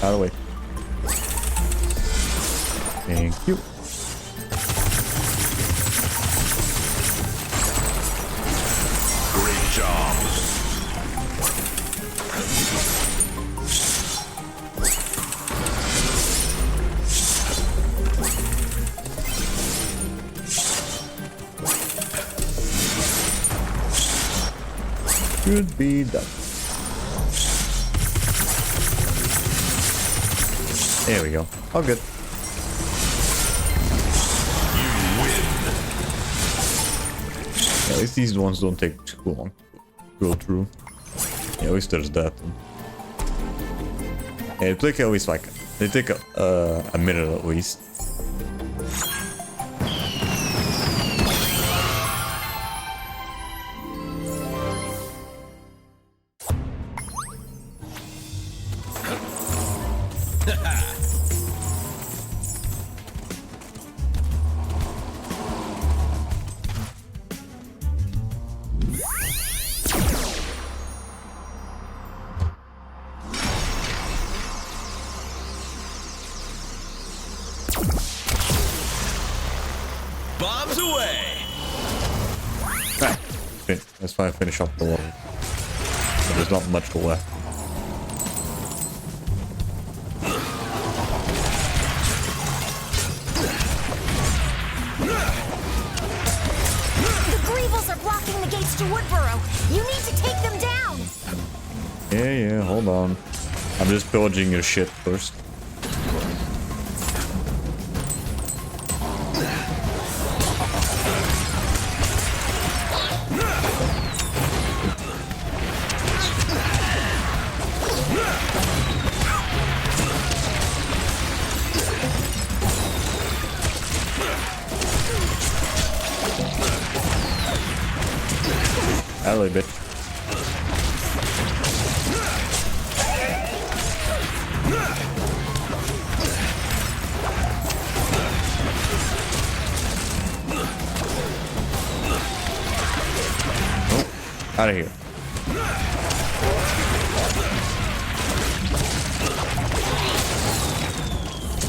Out of the way. Thank you. Great job. Should be done. There we go. All good. You win. Yeah, at least these ones don't take too long to go through. Yeah, at least there's that. Yeah, it take at least like they take a minute at least. Bombs away. Right. That's fine. Finish up the level. But there's not much left. The Greebles are blocking the gates to Woodboro. You need to take them down. Yeah, hold on. I'm just pillaging your shit first. Alley, bitch. Oh, out of here.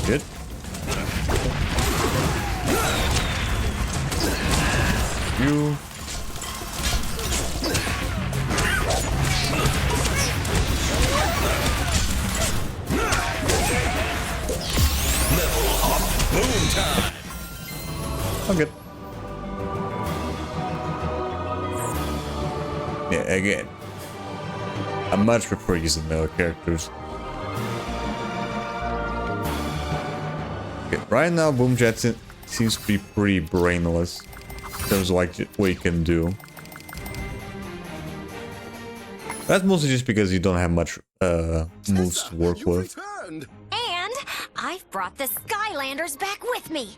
Good. You. time. Okay. Yeah, again, I much prefer using male characters. Okay, right now, Boomjet seems to be pretty brainless in terms of like what you can do. That's mostly just because you don't have much moves to work with. And I've brought the Skylanders back with me.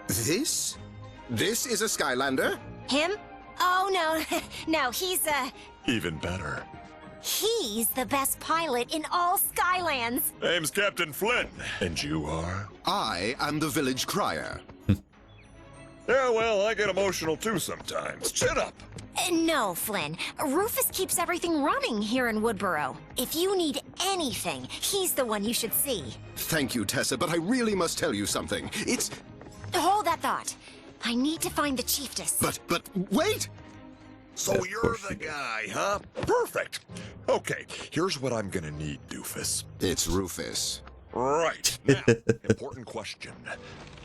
This is a Skylander? Him? Oh, no. No, he's, Even better. he's the best pilot in all Skylands. Name's Captain Flynn. And you are? I am the village crier. Yeah, well, I get emotional too sometimes. Shut up. No, Flynn. Rufus keeps everything running here in Woodboro. If you need anything, he's the one you should see. Thank you, Tessa, but I really must tell you something. It's... Hold that thought. I need to find the chiefess. But wait! So you're the guy, huh? Perfect. Okay, here's what I'm gonna need, doofus. It's Rufus. Right. Now, important question.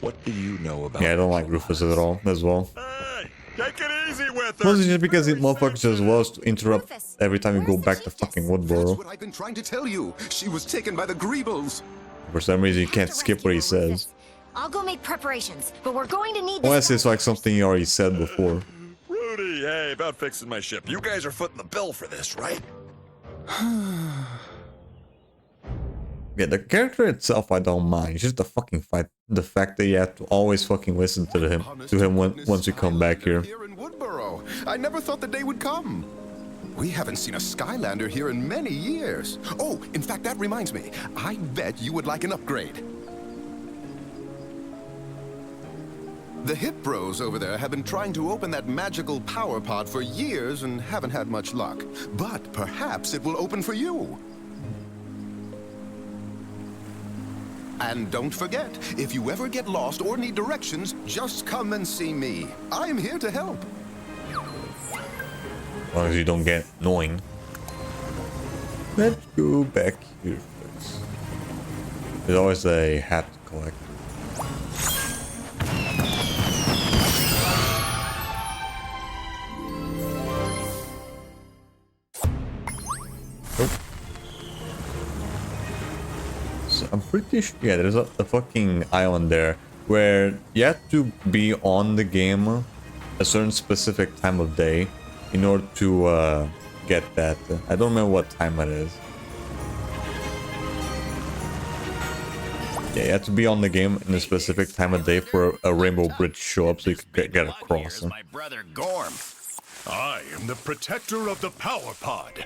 What do you know about... Yeah, I don't like Rufus at all, as well. Hey, take it easy with her. Mostly just because it motherfuckers just loves to interrupt every time you go back to fucking That's Woodboro. what I've been trying to tell you. She was taken by the Greebles. For some reason, you can't skip what he says. I'll go make preparations, but we're going to need Unless it's like something you already said before. Rudy, hey, about fixing my ship. You guys are footing the bill for this, right? Yeah, the character itself I don't mind. It's just the fucking fight. The fact that you have to always fucking listen to him once you come back here. Here in Woodboro. I never thought the day would come. We haven't seen a Skylander here in many years. Oh, in fact, that reminds me. I bet you would like an upgrade. The Hip Bros over there have been trying to open that magical power pod for years and haven't had much luck. But perhaps it will open for you. And don't forget, if you ever get lost or need directions, just come and see me. I'm here to help. As long as you don't get annoying. Let's go back here first. There's always a hat to collect. Oh. So I'm pretty sure, yeah, there's a fucking island there where you have to be on the game a certain specific time of day in order to get that. I don't remember what time it is. Yeah, you have to be on the game in a specific time of day for a rainbow bridge to show up so you can get across. My brother Gorm. I am the protector of the power pod.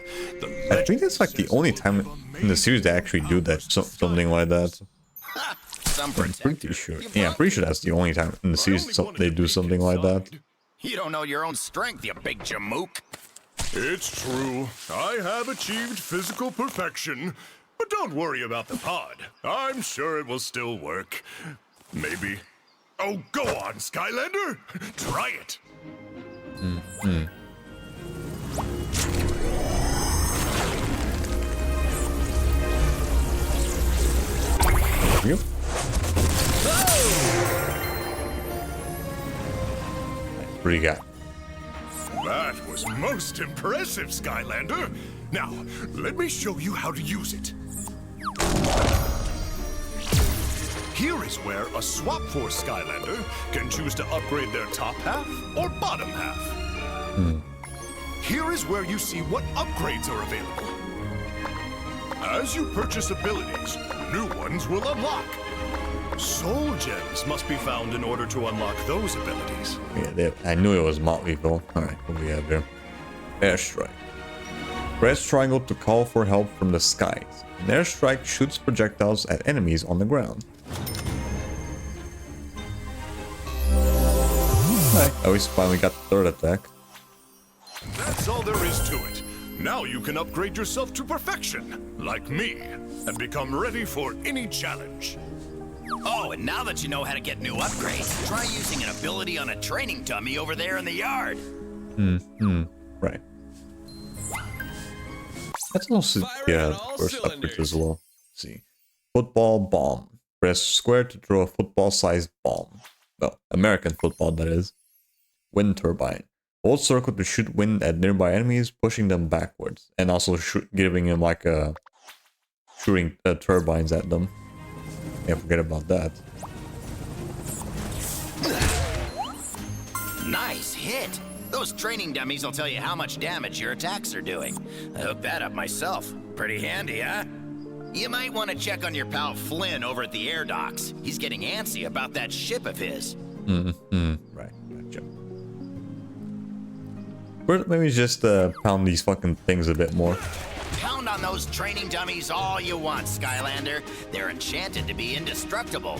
I think that's like the only time in the series they actually do that, something like that. Some I'm pretty sure. Yeah, I'm pretty sure that's the only time in the series they do something like that. You don't know your own strength, you big jamook. It's true. I have achieved physical perfection. But don't worry about the pod. I'm sure it will still work. Maybe. Oh, go on, Skylander! Try it! You? What do you got? That was most impressive, Skylander. Now, let me show you how to use it. Here is where a Swap Force Skylander can choose to upgrade their top half or bottom half. Here is where you see what upgrades are available. As you purchase abilities, new ones will unlock. Soul gems must be found in order to unlock those abilities. Yeah, I knew it was Mount Lethal. Alright, what do we have there? Airstrike. Press triangle to call for help from the skies. An airstrike shoots projectiles at enemies on the ground. Alright, oh, we finally got the third attack. That's all there is to it. Now you can upgrade yourself to perfection, like me, and become ready for any challenge. Oh, and now that you know how to get new upgrades, try using an ability on a training dummy over there in the yard. Right. That's also, yeah, first upgrades as well. see. Football bomb. Press square to throw a football-sized bomb. Well, American football, that is. Wind turbine. Hold circle to shoot wind at nearby enemies, pushing them backwards. And also giving them like a... shooting turbines at them. Can't forget about that. Nice hit. Those training dummies will tell you how much damage your attacks are doing. I hooked that up myself. Pretty handy, huh? You might want to check on your pal Flynn over at the air docks. He's getting antsy about that ship of his. Right, gotcha. First, maybe just pound these fucking things a bit more. Pound on those training dummies all you want, Skylander. They're enchanted to be indestructible.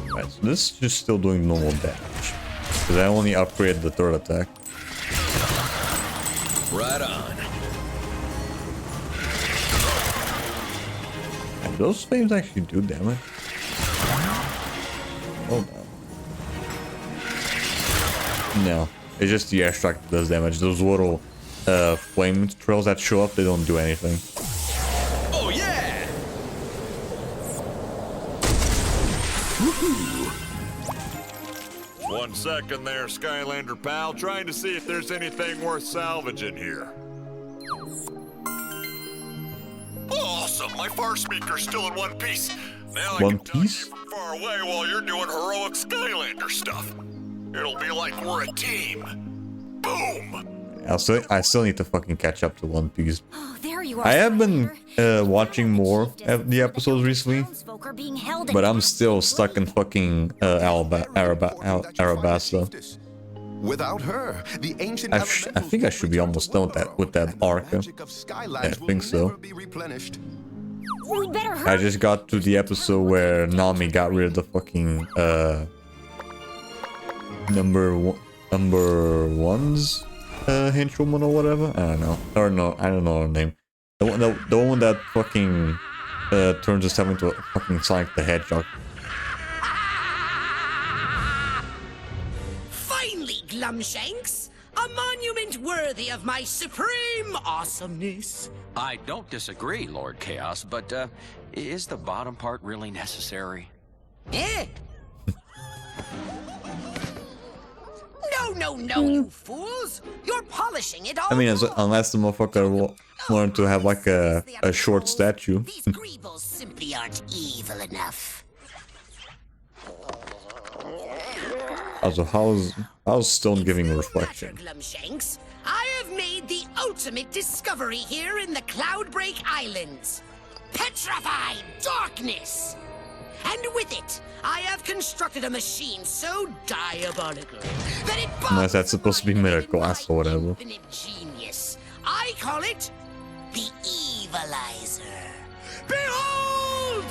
Right, so this is just still doing normal damage. Because I only upgraded the third attack. Right on. And those flames actually do damage. Oh no. No, it's just the airstrike that does damage. Those little flame trails that show up, they don't do anything. Oh yeah! Woohoo! 1 second there, Skylander pal. Trying to see if there's anything worth salvaging here. Awesome! My far speaker's still in one piece. Now I can talk to you from far away while you're doing heroic Skylander stuff. It'll be like we're a team. Boom! I still need to fucking catch up to One Piece. Oh, there you are. I have been watching more of the episodes recently, but I'm still stuck in fucking Arabasta. Without her, the ancient I think I should be almost done with that arc. I think so. We'd better hurry. I just got to the episode where Nami got rid of the fucking number one's henchwoman or whatever. I don't know. Or no, I don't know her name. The one that fucking turns herself into a fucking Sonic the Hedgehog. Finally, Glumshanks! A monument worthy of my supreme awesomeness. I don't disagree, Lord Chaos, but is the bottom part really necessary? Eh? No, you fools! You're polishing it all. I mean, unless the motherfucker wanted to have like a short statue. These greebles simply aren't evil enough. Also, how's Stone giving a reflection? Glumshanks, I have made the ultimate discovery here in the Cloudbreak Islands. Petrified darkness! And with it, I have constructed a machine so diabolical that it Unless that's supposed to be made of glass or whatever. infinite genius. I call it the Evilizer. Behold!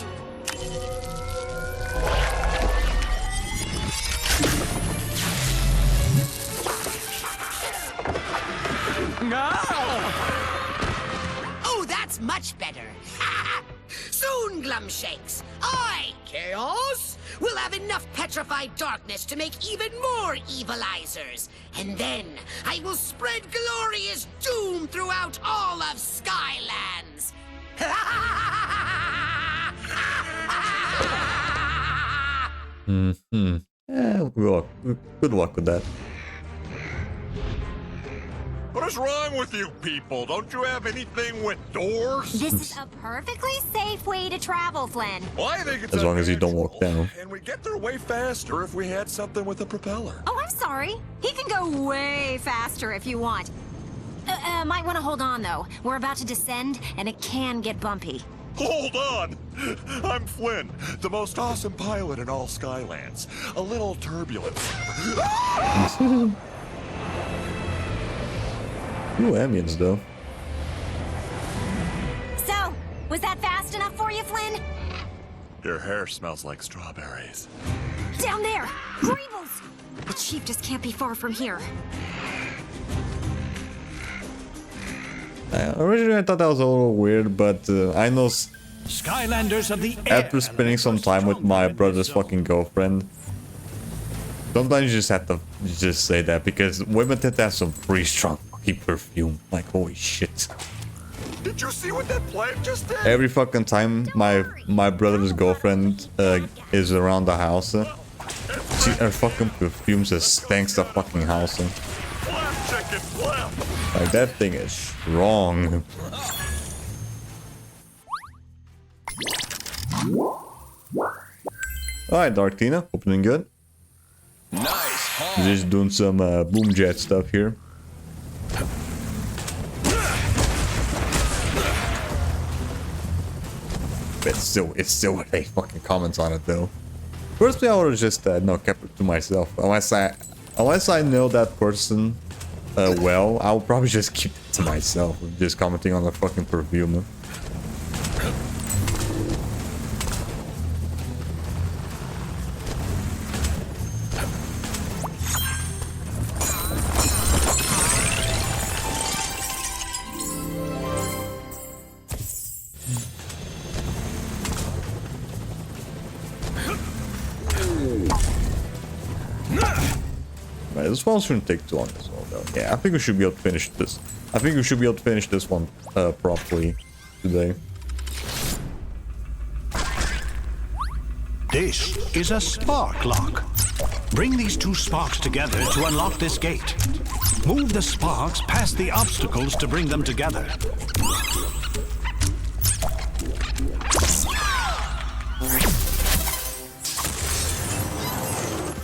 Oh, that's much better. Soon, Glumshanks, I, Chaos, will have enough petrified darkness to make even more evilizers. And then I will spread glorious doom throughout all of Skylands. Yeah, good luck with that. What is wrong with you people? Don't you have anything with doors? This is a perfectly safe way to travel, Flynn. Well, I think it's As long as you don't walk down. and we get there way faster if we had something with a propeller. Oh, I'm sorry. He can go way faster if you want. Might want to hold on, though. We're about to descend, and it can get bumpy. Hold on! I'm Flynn, the most awesome pilot in all Skylands. A little turbulence. Ooh, ambience though. So, was that fast enough for you, Flynn? Your hair smells like strawberries. Down there! Greebles! The chief just can't be far from here. Originally I thought that was a little weird, but I know Skylanders of the air. after spending some time with my brother's fucking girlfriend, sometimes you just have to just say that because women tend to have some pretty strong fucking perfume. Like, holy shit. Did you see what that plant just did? Every fucking time my brother's girlfriend is around the house, her fucking perfume just stinks the fucking house. Like, that thing is strong. Alright, Dark Tina, opening good. Nice. Just doing some boom jet stuff here. It's still a fucking comments on it though. Personally, I would have just no, kept it to myself. Unless I know that person well, I will probably just keep it to myself. Just commenting on the fucking perfume. Right, this one shouldn't take too long as well, though. Yeah, I think we should be able to finish this. I think we should be able to finish this one properly today. This is a spark lock. Bring these two sparks together to unlock this gate. Move the sparks past the obstacles to bring them together.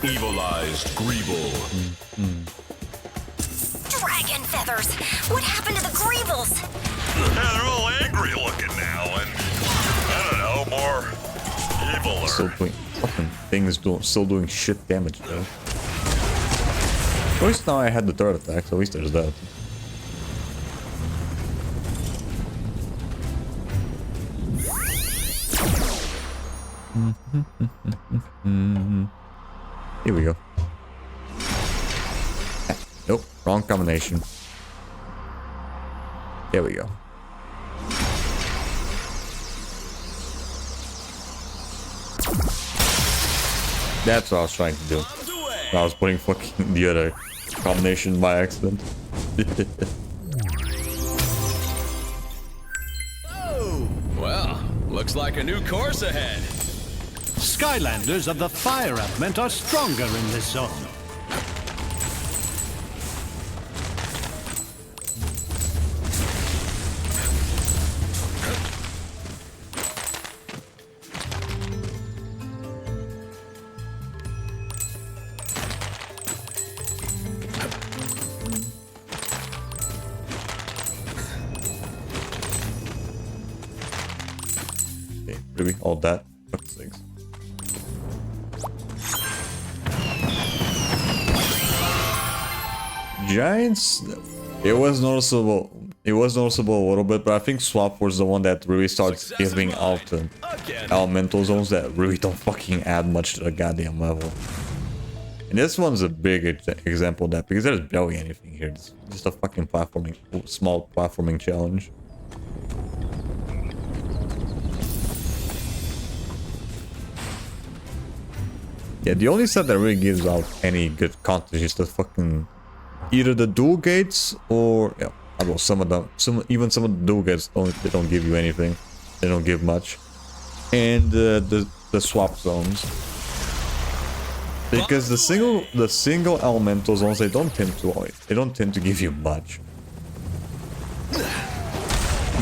Evilized Greeble. Dragon feathers! What happened to the Greebles? Yeah, they're all angry looking now, and I don't know, more evil. Still doing fucking things, still doing shit damage though. At least now I had the third attack, so at least there's that. Here we go. Nope, wrong combination. There we go. That's what I was trying to do. I was putting fucking the other combination by accident. Oh, well, looks like a new course ahead. Skylanders of the fire element are stronger in this zone. Okay, really? All that? Fuck sakes. Giants, it was noticeable a little bit, but I think Swap was the one that really starts giving out elemental zones that really don't fucking add much to the goddamn level. And this one's a big example of that, because there's barely anything here. It's just a fucking small platforming challenge. Yeah, the only set that really gives out any good content is the fucking either the dual gates or yeah, I don't know, some of them, even some of the dual gates don't give you anything. They don't give much, and the swap zones, because the single elemental zones they don't tend to give you much.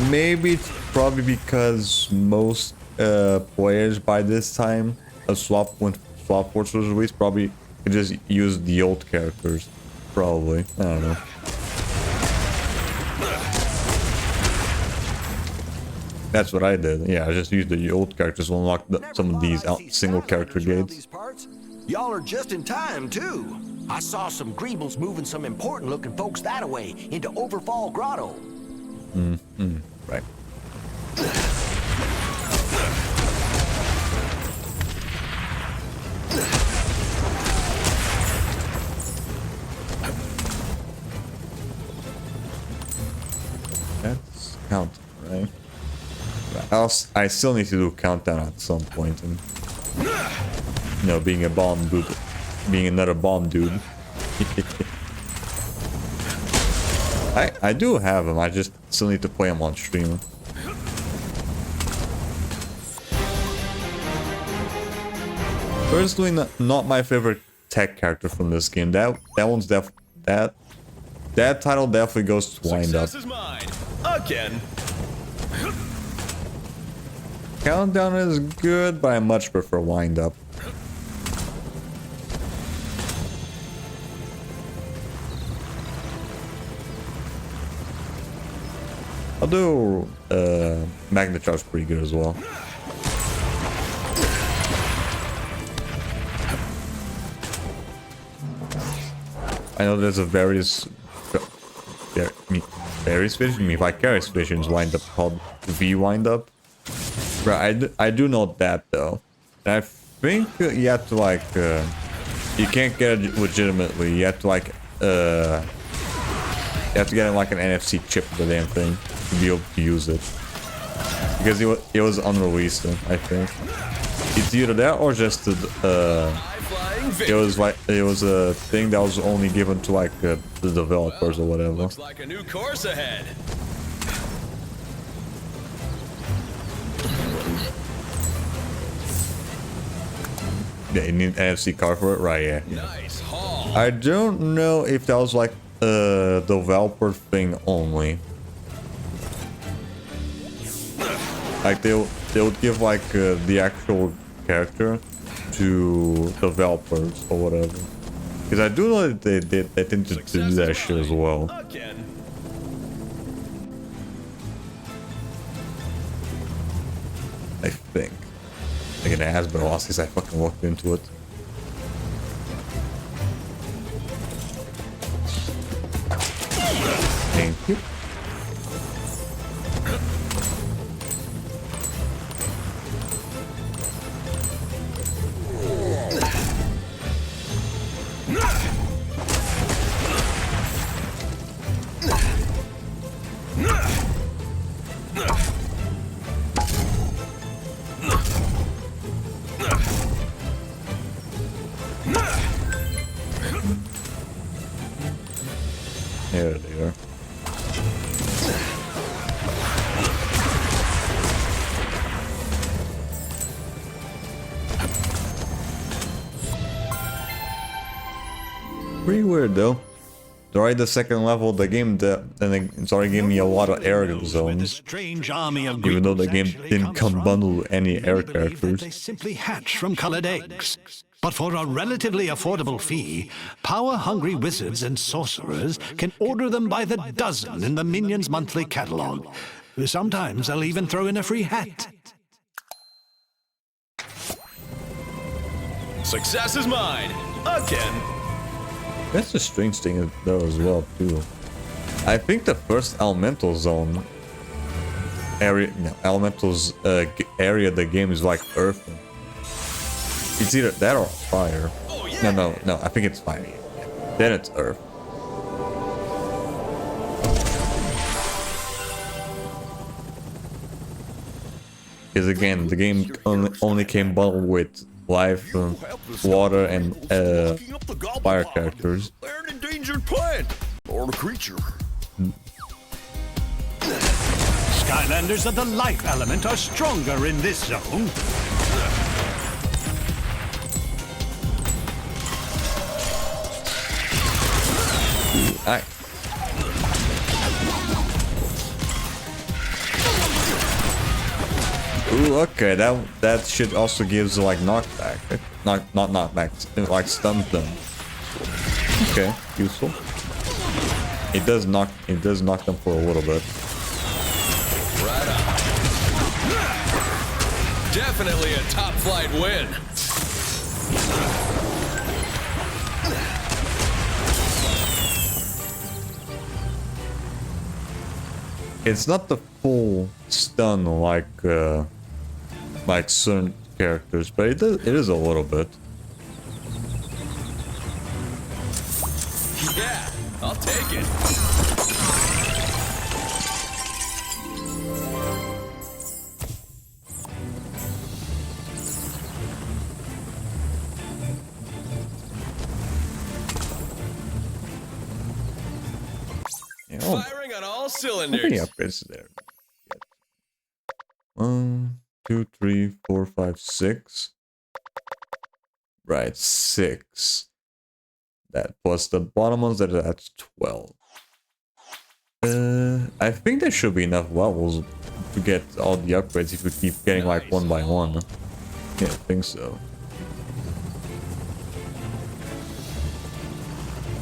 Maybe it's probably because most players by this time when Swap Force was released probably could just use the old characters. Probably. I don't know. That's what I did. Yeah, I just used the old characters to unlock some of these single character gates. Y'all are just in time, too. I saw some Greebles moving some important-looking folks that way into Overfall Grotto. Right. That's count, right? I still need to do countdown at some point, and you know, being a bomb dude, being another bomb dude. I do have them. I just still need to play them on stream. Personally, not my favorite tech character from this game. That one's that title definitely goes to Wind Up. Success is mine. Again. Countdown is good, but I much prefer Wind Up. Although Magnet Charge is pretty good as well. I know there's a various vicarious visions wind up called V Wind Up. But I do know that though. And I think you have to like you can't get it legitimately. You have to like you have to get like an NFC chip with the damn thing to be able to use it. Because it was unreleased, I think. It's either that or just it was a thing that was only given to like the developers or whatever. Looks like a new course ahead. Yeah, you need an NFC card for it, right? Yeah. Nice haul. I don't know if that was like a developer thing only. Like they would give like the actual character to developers or whatever. Because I do know that they tend to do that shit as well. Again. I think. Again, it has been a while since I fucking looked into it. Thank you. There they are. Pretty weird though. Already the second level of the game, it's already giving me a lot of air zones. Even though the game didn't come bundled with any air characters. They simply hatch from colored eggs. But for a relatively affordable fee, power-hungry wizards and sorcerers can order them by the dozen in the Minions monthly catalog. Sometimes they'll even throw in a free hat. Success is mine. Again. That's a strange thing though as well too. I think the first elemental zone area, area of the game is like earth. It's either that or fire. Oh, yeah. No, I think it's fire. Then it's earth. Because again, the game only came bundled with life, water, and fire characters. They're an endangered plant or a creature. Skylanders of the life element are stronger in this zone. Alright. Ooh, okay, that shit also gives like knockback. Not knockback, like stuns them. Okay, useful. It does knock them for a little bit. Right on. Definitely a top flight win. It's not the full stun like certain characters, but it is a little bit. Yeah, I'll take it. Yeah, cylinders. How many upgrades there? 1, 2, 3, 4, 5, 6. Right, 6. That plus the bottom ones, that's 12. I think there should be enough levels to get all the upgrades if we keep getting like one by one. Yeah, I think so.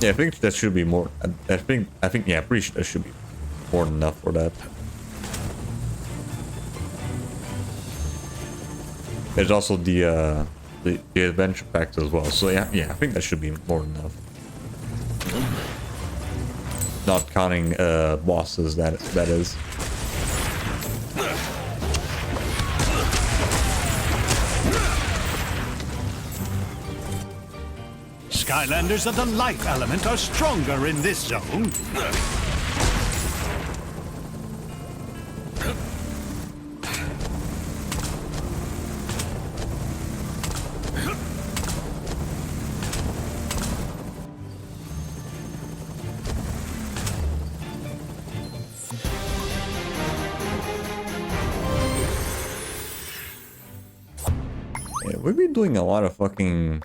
Yeah, I think that should be more. I think yeah, pretty sure there should be more than enough for that. There's also the adventure packs as well. So yeah, I think that should be more than enough. Not counting bosses, that is. Skylanders of the life element are stronger in this zone. Yeah, we've been doing a lot of fucking...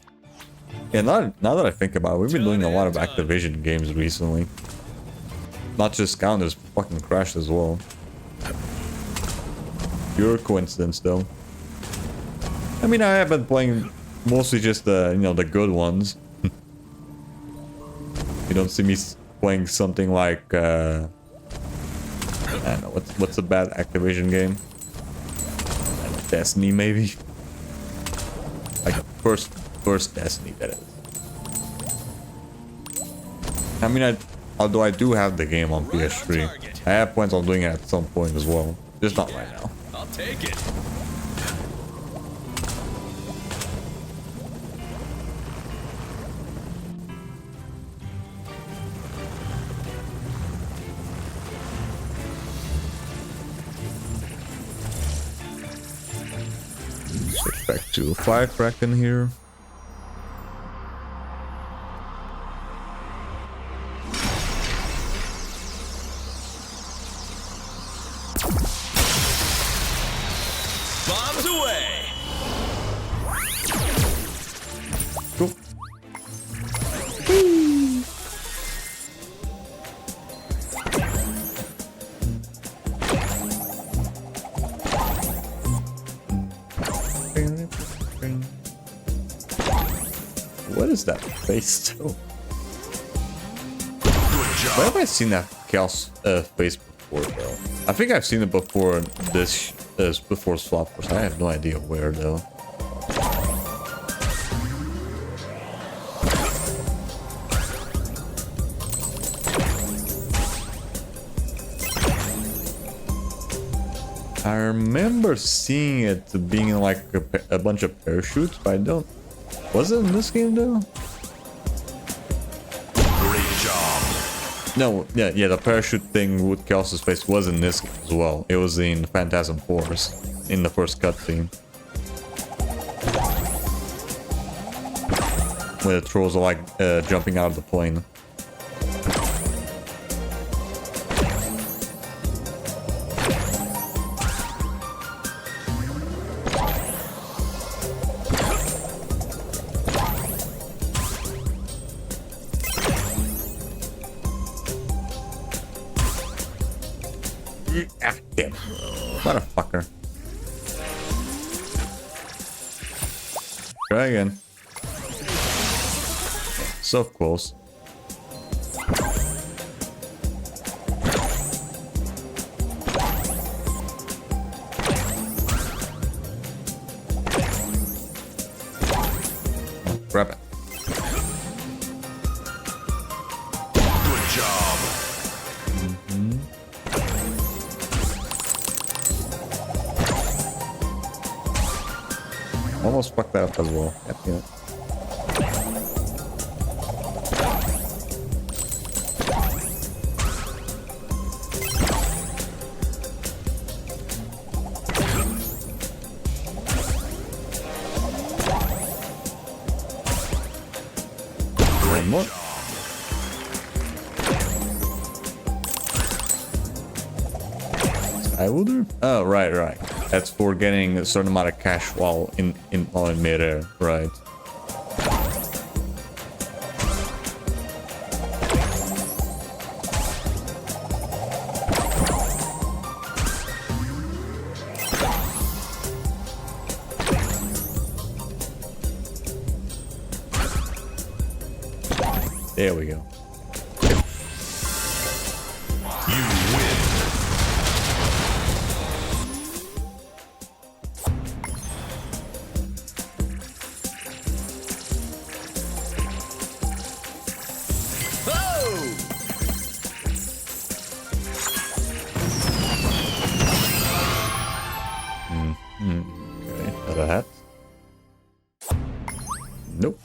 Yeah, now that I think about it, we've been doing a lot of Activision games recently. Not just Skylanders, fucking Crash as well. Pure coincidence, though. I mean, I have been playing mostly just the, you know, the good ones. You don't see me playing something like, I don't know, what's a bad Activision game? Destiny, maybe? Like, first Destiny, that is. I mean, although I do have the game on PS3, I have plans on doing it at some point as well. Just not right now. I'll take it. Switch back to Firecracker here. Bombs away. Cool. What is that face though? Where have I seen that Chaos face before though? I think I've seen it before this before Swap Force. I have no idea where though. I remember seeing it being like a bunch of parachutes, but I don't... Was it in this game though? Great job. No, yeah, the parachute thing with Chaos' face was in this game as well. It was in Phantasm Force, in the first cutscene. Where the trolls are like jumping out of the plane. Ah, damn. Motherfucker. Try again. So close. Grab it. Good job. Almost fucked that up as well. Yep, yeah. One more. I would. Oh, right. That's for getting a certain amount of cash while in midair, right? There we go. Okay, another hat. Nope.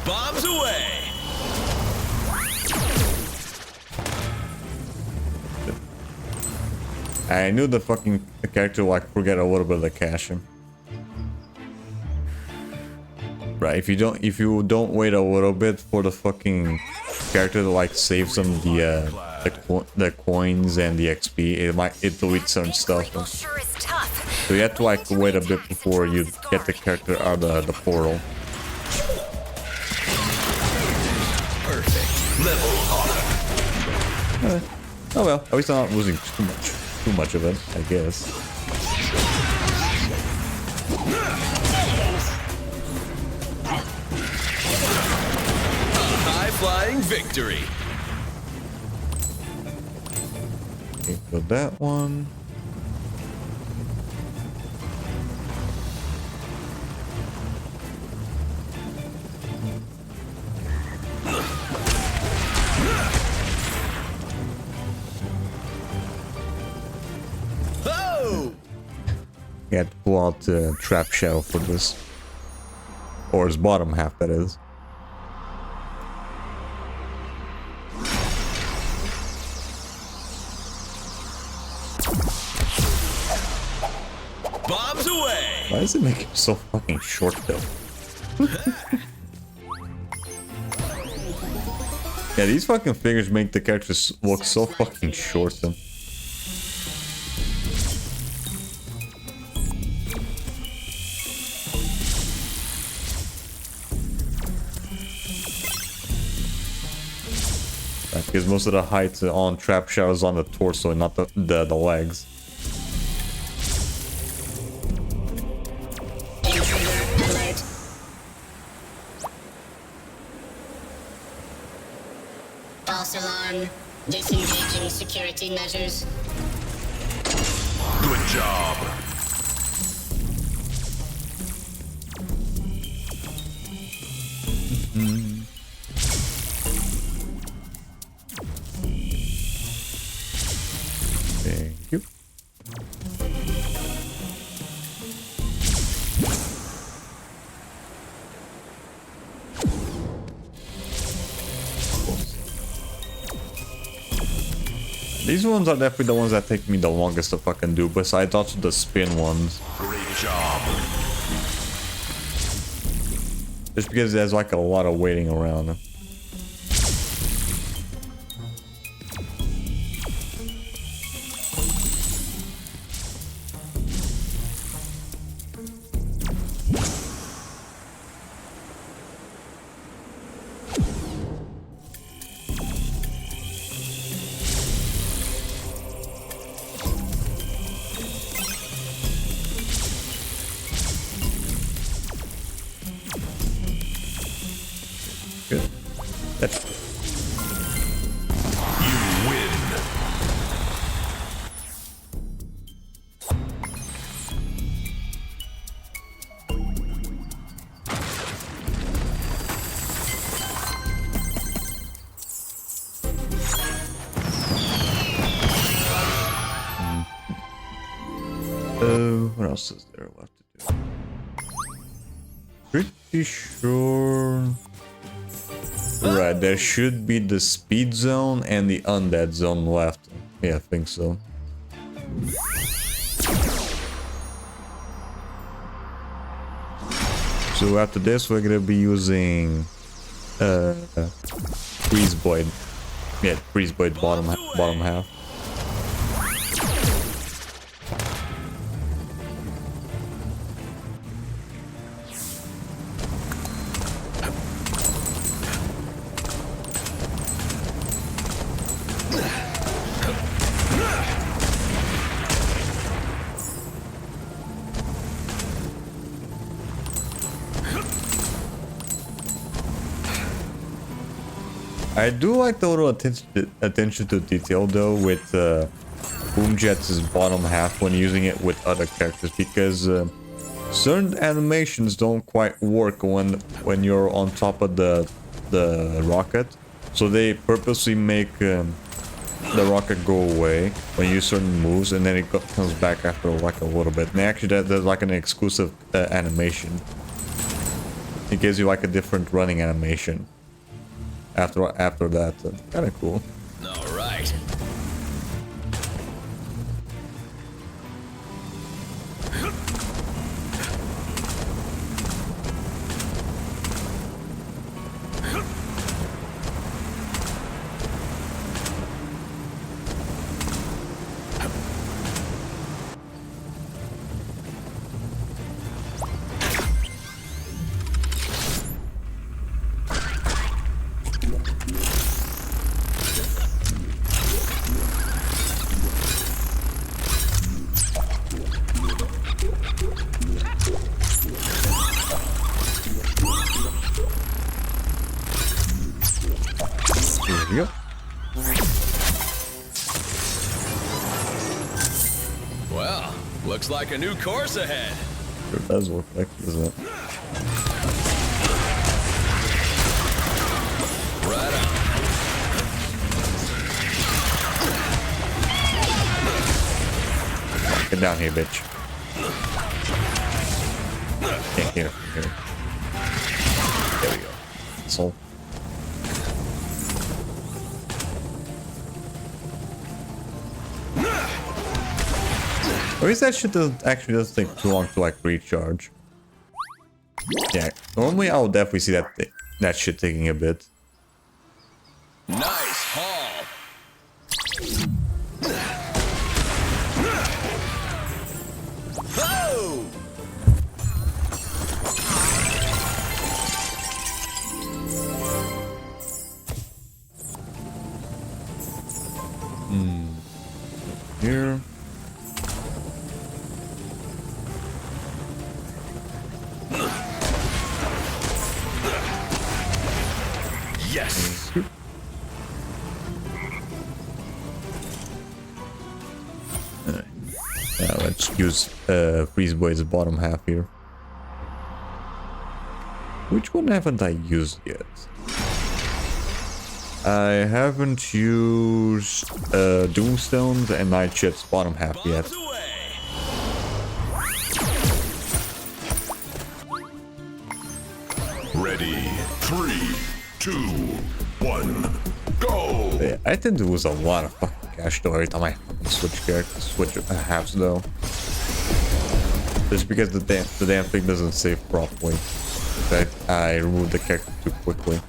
Bombs away! I knew the fucking character like forget a little bit of the caching. Right, if you don't wait a little bit for the fucking character to like save some of the coins and the XP, it deletes certain stuff. So you have to like wait a bit before you get the character out of the portal. Perfect. Level honor. Oh well, at least I'm not losing too much of it, I guess. High-flying victory. Okay, so that one. You had to pull out the trap shell for this. Or his bottom half, that is. Bombs away! Why does it make him so fucking short though? Yeah, these fucking figures make the characters look so fucking short though. Because most of the height on trap shadows on the torso and not the legs. False alarm. Disengaging security measures. Good job. Thank you. These ones are definitely the ones that take me the longest to fucking do, besides also the spin ones. Great job. Just because there's like a lot of waiting around. What else is there left to do? Pretty sure. Right, there should be the speed zone and the undead zone left. Yeah, I think so. So after this, we're gonna be using Freeze Blade. Yeah, Freeze Blade bottom half. I do like the little attention to detail though with Boomjet's bottom half when using it with other characters, because certain animations don't quite work when you're on top of the rocket, so they purposely make the rocket go away when you use certain moves, and then it comes back after like a little bit. And actually there's like an exclusive animation. It gives you like a different running animation after that. Kind of cool. All right. Well, looks like a new course ahead. It does look like, doesn't it? Right on. Get down here, bitch. Can't get it from here. There we go. So. Or is that shit actually doesn't take too long to like recharge? Yeah, normally I would definitely see that shit taking a bit. Nice haul. Oh! Here. Yes. Yeah, let's use Freeze Blade's bottom half here. Which one haven't I used yet? I haven't used Doomstone's and Nightshit's bottom half yet. Ready, 3, 2, 1, go! Yeah, I tend to lose a lot of fucking cash though every time I switch characters, switch halves though. Just because the damn thing doesn't save properly. I removed the character too quickly.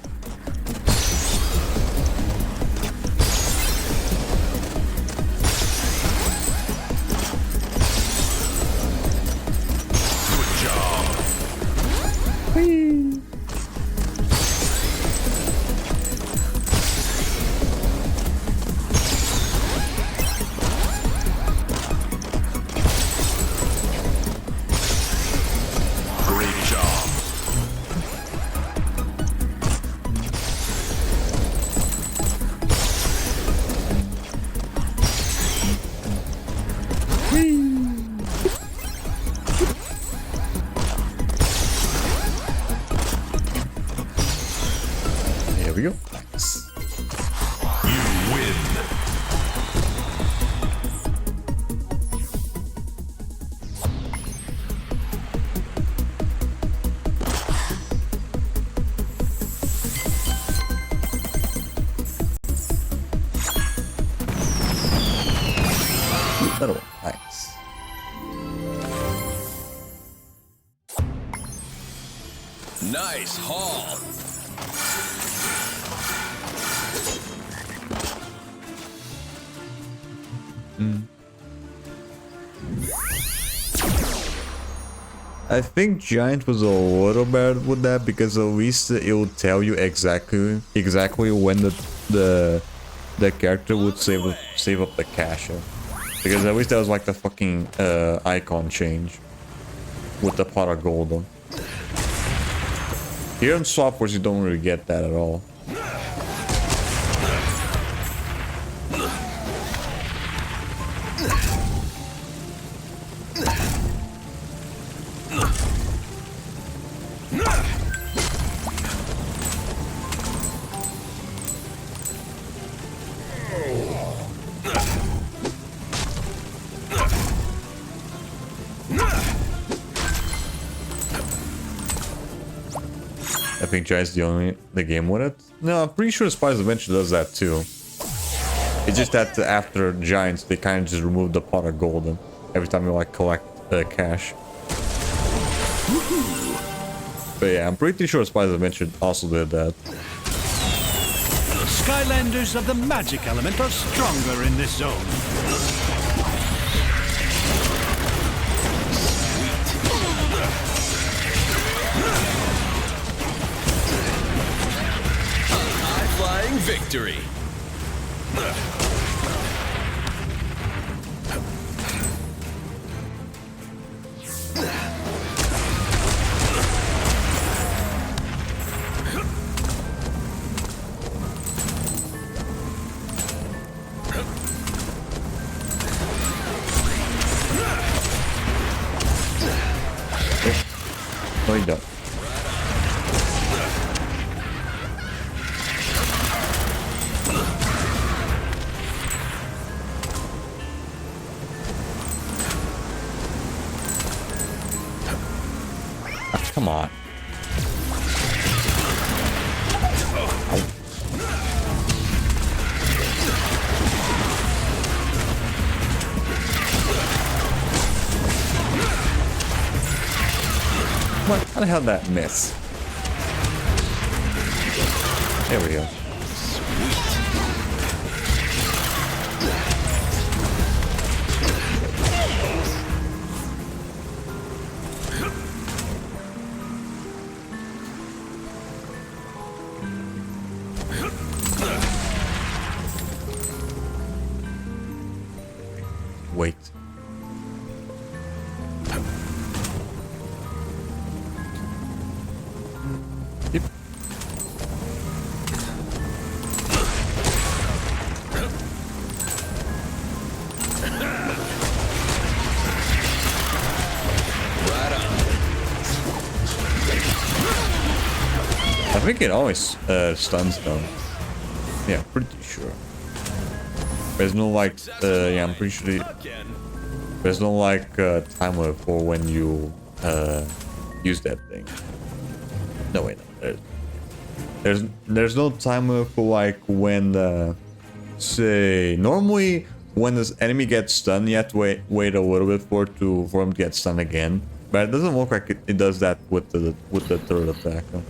There we go. Nice. You win. Another one. Nice. Nice haul. I think Giant was a little bad with that because at least it will tell you exactly when the character would save up the cash. Because at least that was like the fucking icon change with the pot of gold on. Here in Swap Force you don't really get that at all. I think Giant's the game with it. No, I'm pretty sure Spider's Adventure does that too. It's just that after Giants, they kind of just remove the pot of gold and every time you like collect cash. But yeah, I'm pretty sure Spider's Adventure also did that. The Skylanders of the magic element are stronger in this zone. Flying victory. No, you don't. Come on. What? How the hell did that miss? There we go. Wait. Yep. I think it always stuns though. Yeah, pretty sure. There's no like, yeah, I'm pretty sure there's no like timer for when you use that thing. No, wait, no, there's no timer for like when, say, normally when this enemy gets stunned, you have to wait a little bit for him to get stunned again. But it doesn't look like it does that with the third attack. Huh?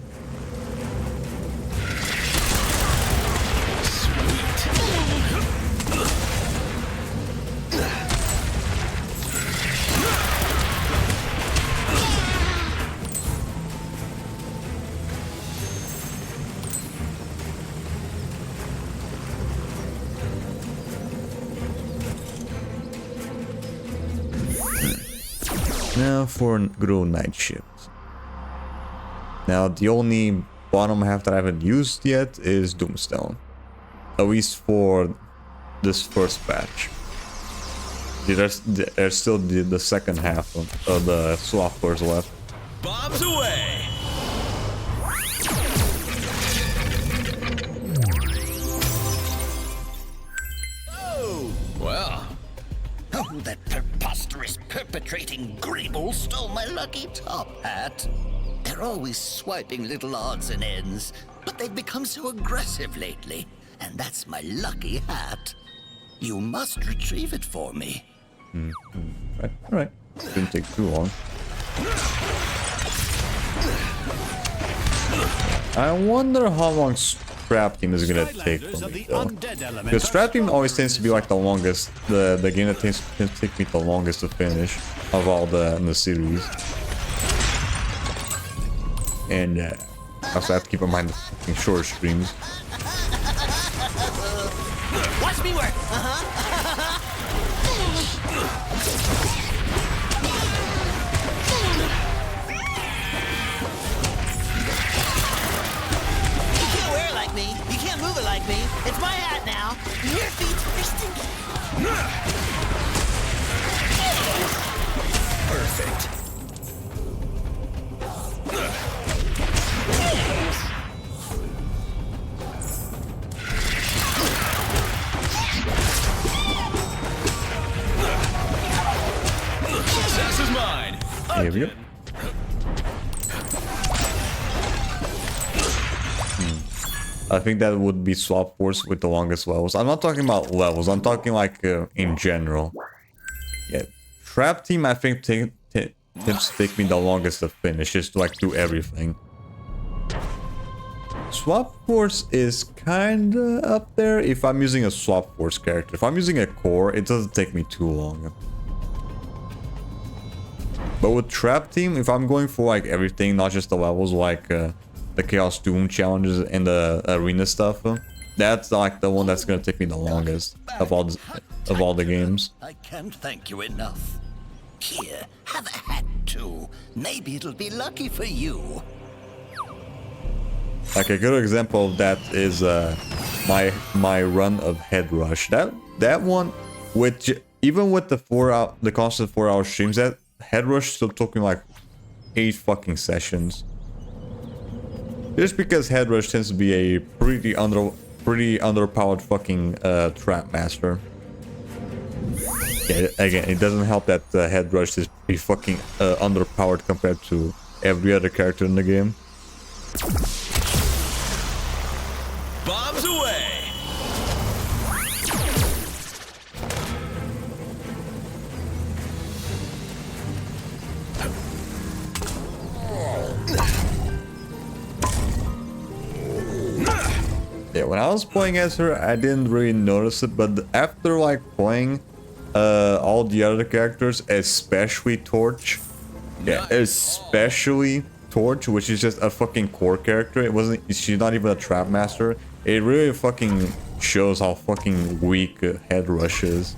Now for good old night shift. Now the only bottom half that I haven't used yet is Doomstone. At least for this first batch. There's still the second half of the swap cores left. Bombs away! Oh! Well. Oh, that preposterous perpetrating Greeble stole my lucky top hat. They're always swiping little odds and ends, but they've become so aggressive lately, and that's my lucky hat. You must retrieve it for me. Alright. Didn't take too long. I wonder how long Scrap Team is gonna take for me though. Because Scrap Team always tends to be like the longest, the game that tends to take me the longest to finish of all in the series. And I also have to keep in mind the fucking short streams. Watch me work. You can't wear it like me. You can't move it like me. It's my hat now. Your feet's stinky. Perfect. Success is mine. Here we go. I think that would be Swap Force with the longest levels. I'm not talking about levels. I'm talking like in general. Yeah, Trap Team I think tends to take me the longest to finish, just to like do everything. Swap Force is kinda up there if I'm using a Swap Force character. If I'm using a core, it doesn't take me too long. But with Trap Team, if I'm going for like everything, not just the levels, like the Chaos Doom challenges and the arena stuff, that's like the one that's gonna take me the longest of all the games. I can't thank you enough. Here, have a hat too. Maybe it'll be lucky for you. Like a good example of that is my run of Head Rush. That one, which even with the constant 4-hour streams, that Head Rush still took me like 8 fucking sessions. Just because Head Rush tends to be a pretty underpowered fucking trap master. Yeah, again, it doesn't help that Head Rush is pretty fucking underpowered compared to every other character in the game. Bombs away. Yeah, when I was playing as her, I didn't really notice it, but after like playing all the other characters, especially Torch, especially Torch, which is just a fucking core character. She's not even a trap master. It really fucking shows how fucking weak Head Rush is.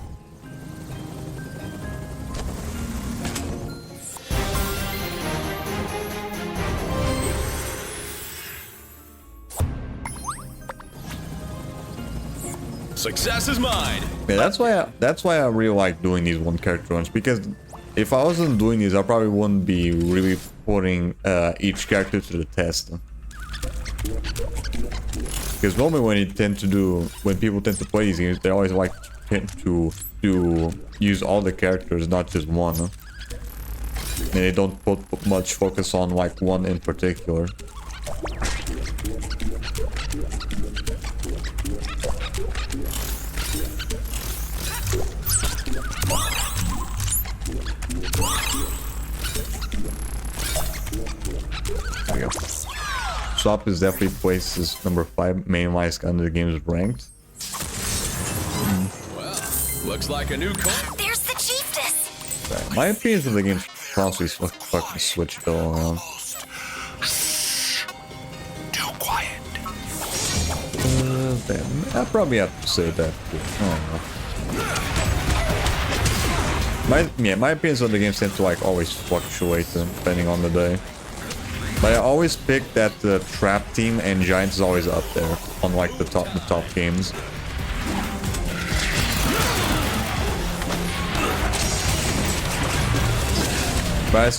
Success is mine. Yeah, that's why I really like doing these one character runs, because if I wasn't doing these, I probably wouldn't be really putting each character to the test. Because normally when people tend to play these games, they always like to use all the characters, not just one. And they don't put much focus on like one in particular. There we go. Swap is definitely places number 5 main list under the game's ranked. Well, looks like a new coin. There's the chiefess. Right. My opinions of the game constantly fucking switch though around. Too quiet. I probably have to say that too. I don't know. My opinions of the game tend to like always fluctuate depending on the day. But I always pick that Trap Team and Giants is always up there on like the top games. But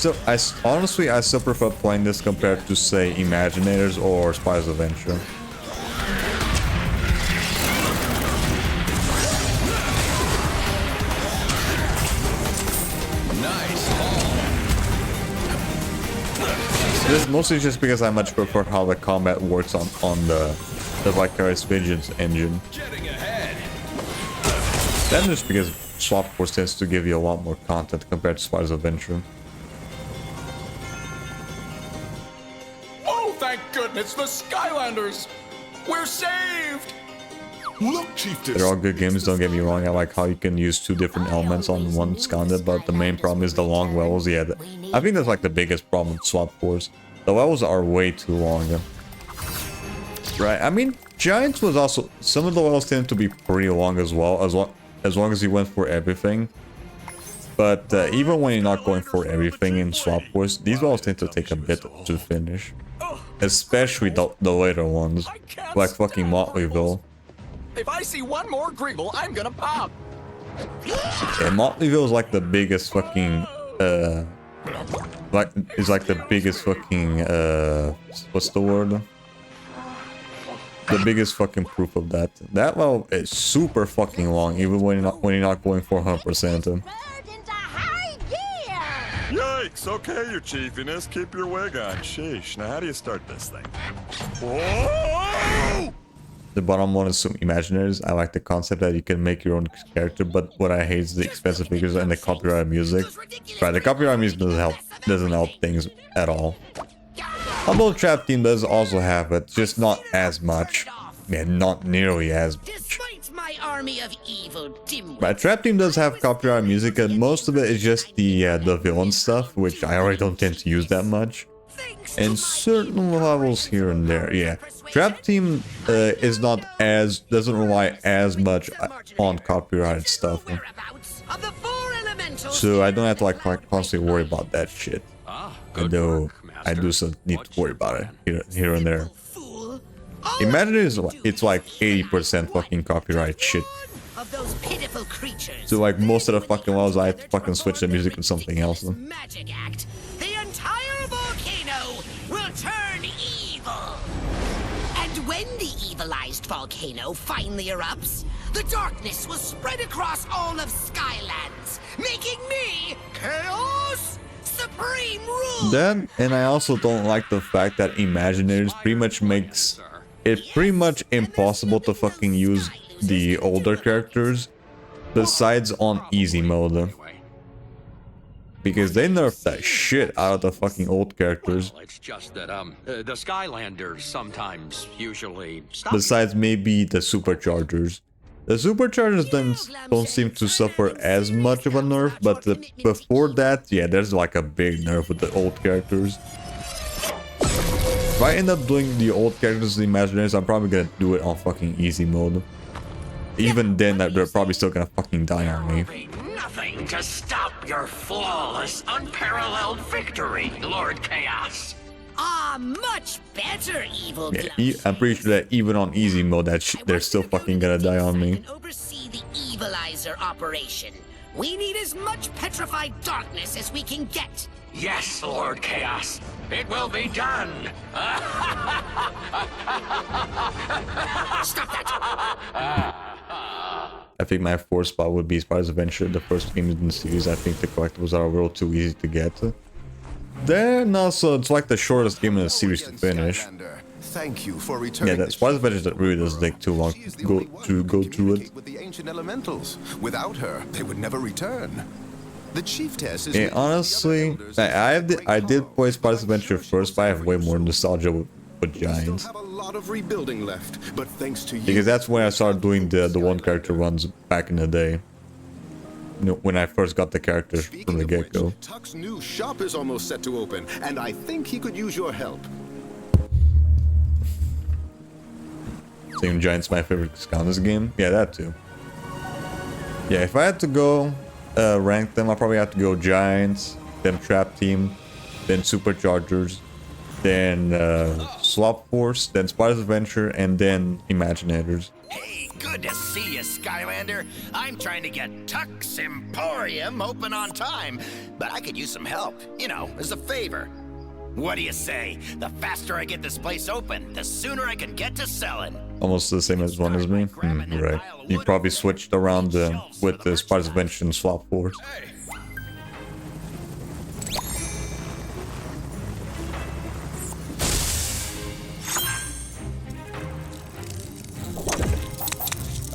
honestly I still prefer playing this compared to say Imaginators or Spies Adventure. This is mostly just because I much prefer how the combat works on the Vicarious Vengeance engine. Then just because Swap Force tends to give you a lot more content compared to Spider's Adventure. Oh, thank goodness, the Skylanders! We're saved! Look, Chiefess. They're all good games, don't get me wrong. I like how you can use two different elements on one Skylander, but the main problem is the long levels. Yeah, I think that's like the biggest problem with Swap Force. The levels are way too long. Right, I mean, Giants was also... Some of the levels tend to be pretty long as well, as long as you went for everything. But even when you're not going for everything in Swap Force, these levels tend to take a bit to finish. Especially the later ones, like fucking Motleyville. If I see one more Greeble, I'm gonna pop. Yeah, Motleyville is like the biggest fucking, is like the biggest fucking, what's the word? The biggest fucking proof of that. That level is super fucking long, even when you're not going for 100%. Yikes! Okay, your chiefiness, keep your wig on. Sheesh. Now, how do you start this thing? Whoa! The bottom one is some imaginaries. I like the concept that you can make your own character, but what I hate is the expensive figures and the copyright music. Right, the copyright music doesn't help things at all. Although Trap Team does also have it, just not as much. Yeah, not nearly as much. Right, Trap Team does have copyright music, and most of it is just the villain stuff, which I already don't tend to use that much. And certain levels here and there, yeah. Trap Team doesn't rely as much on copyrighted stuff. So I don't have to like constantly worry about that shit. Though I do still need to worry about it here and there. Imagine it's like 80% fucking copyright shit. So like most of the fucking levels I have to fucking switch the music to something else. Magic act. The entire volcano will turn evil. And when the evilized volcano finally erupts, the darkness will spread across all of Skylands, making me Chaos Supreme Rule. Then, and I also don't like the fact that Imagineers pretty much makes it pretty much impossible to fucking use the older characters besides on easy mode. Because they nerfed that shit out of the fucking old characters. Well, it's just that the Skylanders sometimes usually stop. Besides maybe the Superchargers. The Superchargers don't seem to suffer as much of a nerf, but before that, yeah, there's like a big nerf with the old characters. If I end up doing the old characters, the Imagineers, I'm probably gonna do it on fucking easy mode. Even then, they're probably still gonna fucking die on me. Nothing to stop your flawless, unparalleled victory, Lord Chaos. Much better, evil. Yeah, I'm pretty sure that even on easy mode, they're still fucking gonna die on me. Oversee the Evilizer operation. We need as much petrified darkness as we can get. Yes, Lord Chaos. It will be done. Stop that. I think my fourth spot would be Spider's Adventure, the first game in the series. I think the collectibles are a little too easy to get. Then also, it's like the shortest game in the series to finish. Thank you for returning. Yeah, that Spider's Adventure really doesn't take too long to go through it. With the ancient elementals. Without her, they would never return. The chiefess is. Yeah, honestly, I did play Spider's Adventure first, but I have way more nostalgia with Giants. Have a lot of rebuilding left, but thanks to you. Because that's when I started doing the one character runs back in the day. You know, when I first got the character from the get-go. Tuck's new shop is almost set to open, and I think he could use your help. Saying Giants my favorite Skylanders game? Yeah, that too. Yeah, if I had to go rank them, I'll probably have to go Giants, then Trap Team, then Superchargers, then Swap Force, then Spider's Adventure, and then Imaginators. Hey, good to see you, Skylander. I'm trying to get Tuck's Emporium open on time, but I could use some help, you know, as a favor. What do you say? The faster I get this place open, the sooner I can get to selling. Almost the same as one as me? Right. You probably switched around with the Spider's Adventure and Swap Force.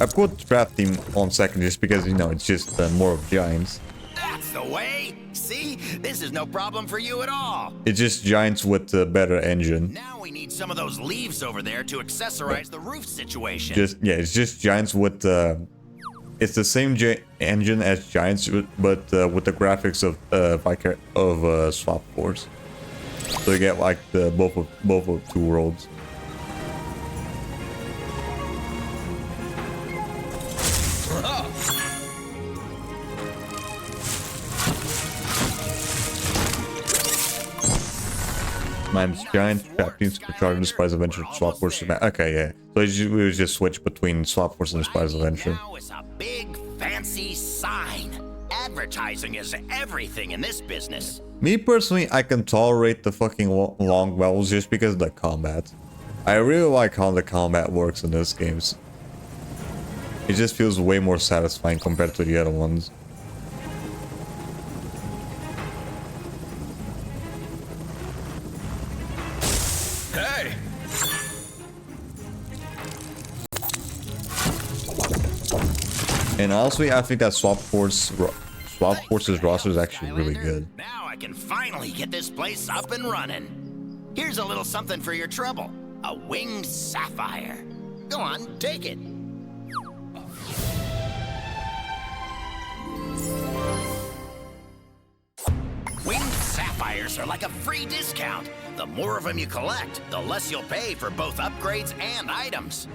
I put Trap Team on second just because, you know, it's just more of giants. That's the way. See? This is no problem for you at all. It's just giants with a better engine. Now we need some of those leaves over there to accessorize the roof situation. It's just giants with it's the same engine as giants, but with the graphics of Swap Force. So you get like the both of two worlds. Mine's giant trap teams supercharged the Spice Adventure Swap Force. Okay, yeah. So we would just switch between Swap Force and Spice Adventure. Now is a big fancy sign. Advertising is everything in this business. Me personally, I can tolerate the fucking long levels just because of the combat. I really like how the combat works in those games. It just feels way more satisfying compared to the other ones. Hey! And honestly, I think that Swap Force's roster is actually really good. Now I can finally get this place up and running. Here's a little something for your trouble. A winged sapphire. Go on, take it. Winged sapphires are like a free discount. The more of them you collect, the less you'll pay for both upgrades and items.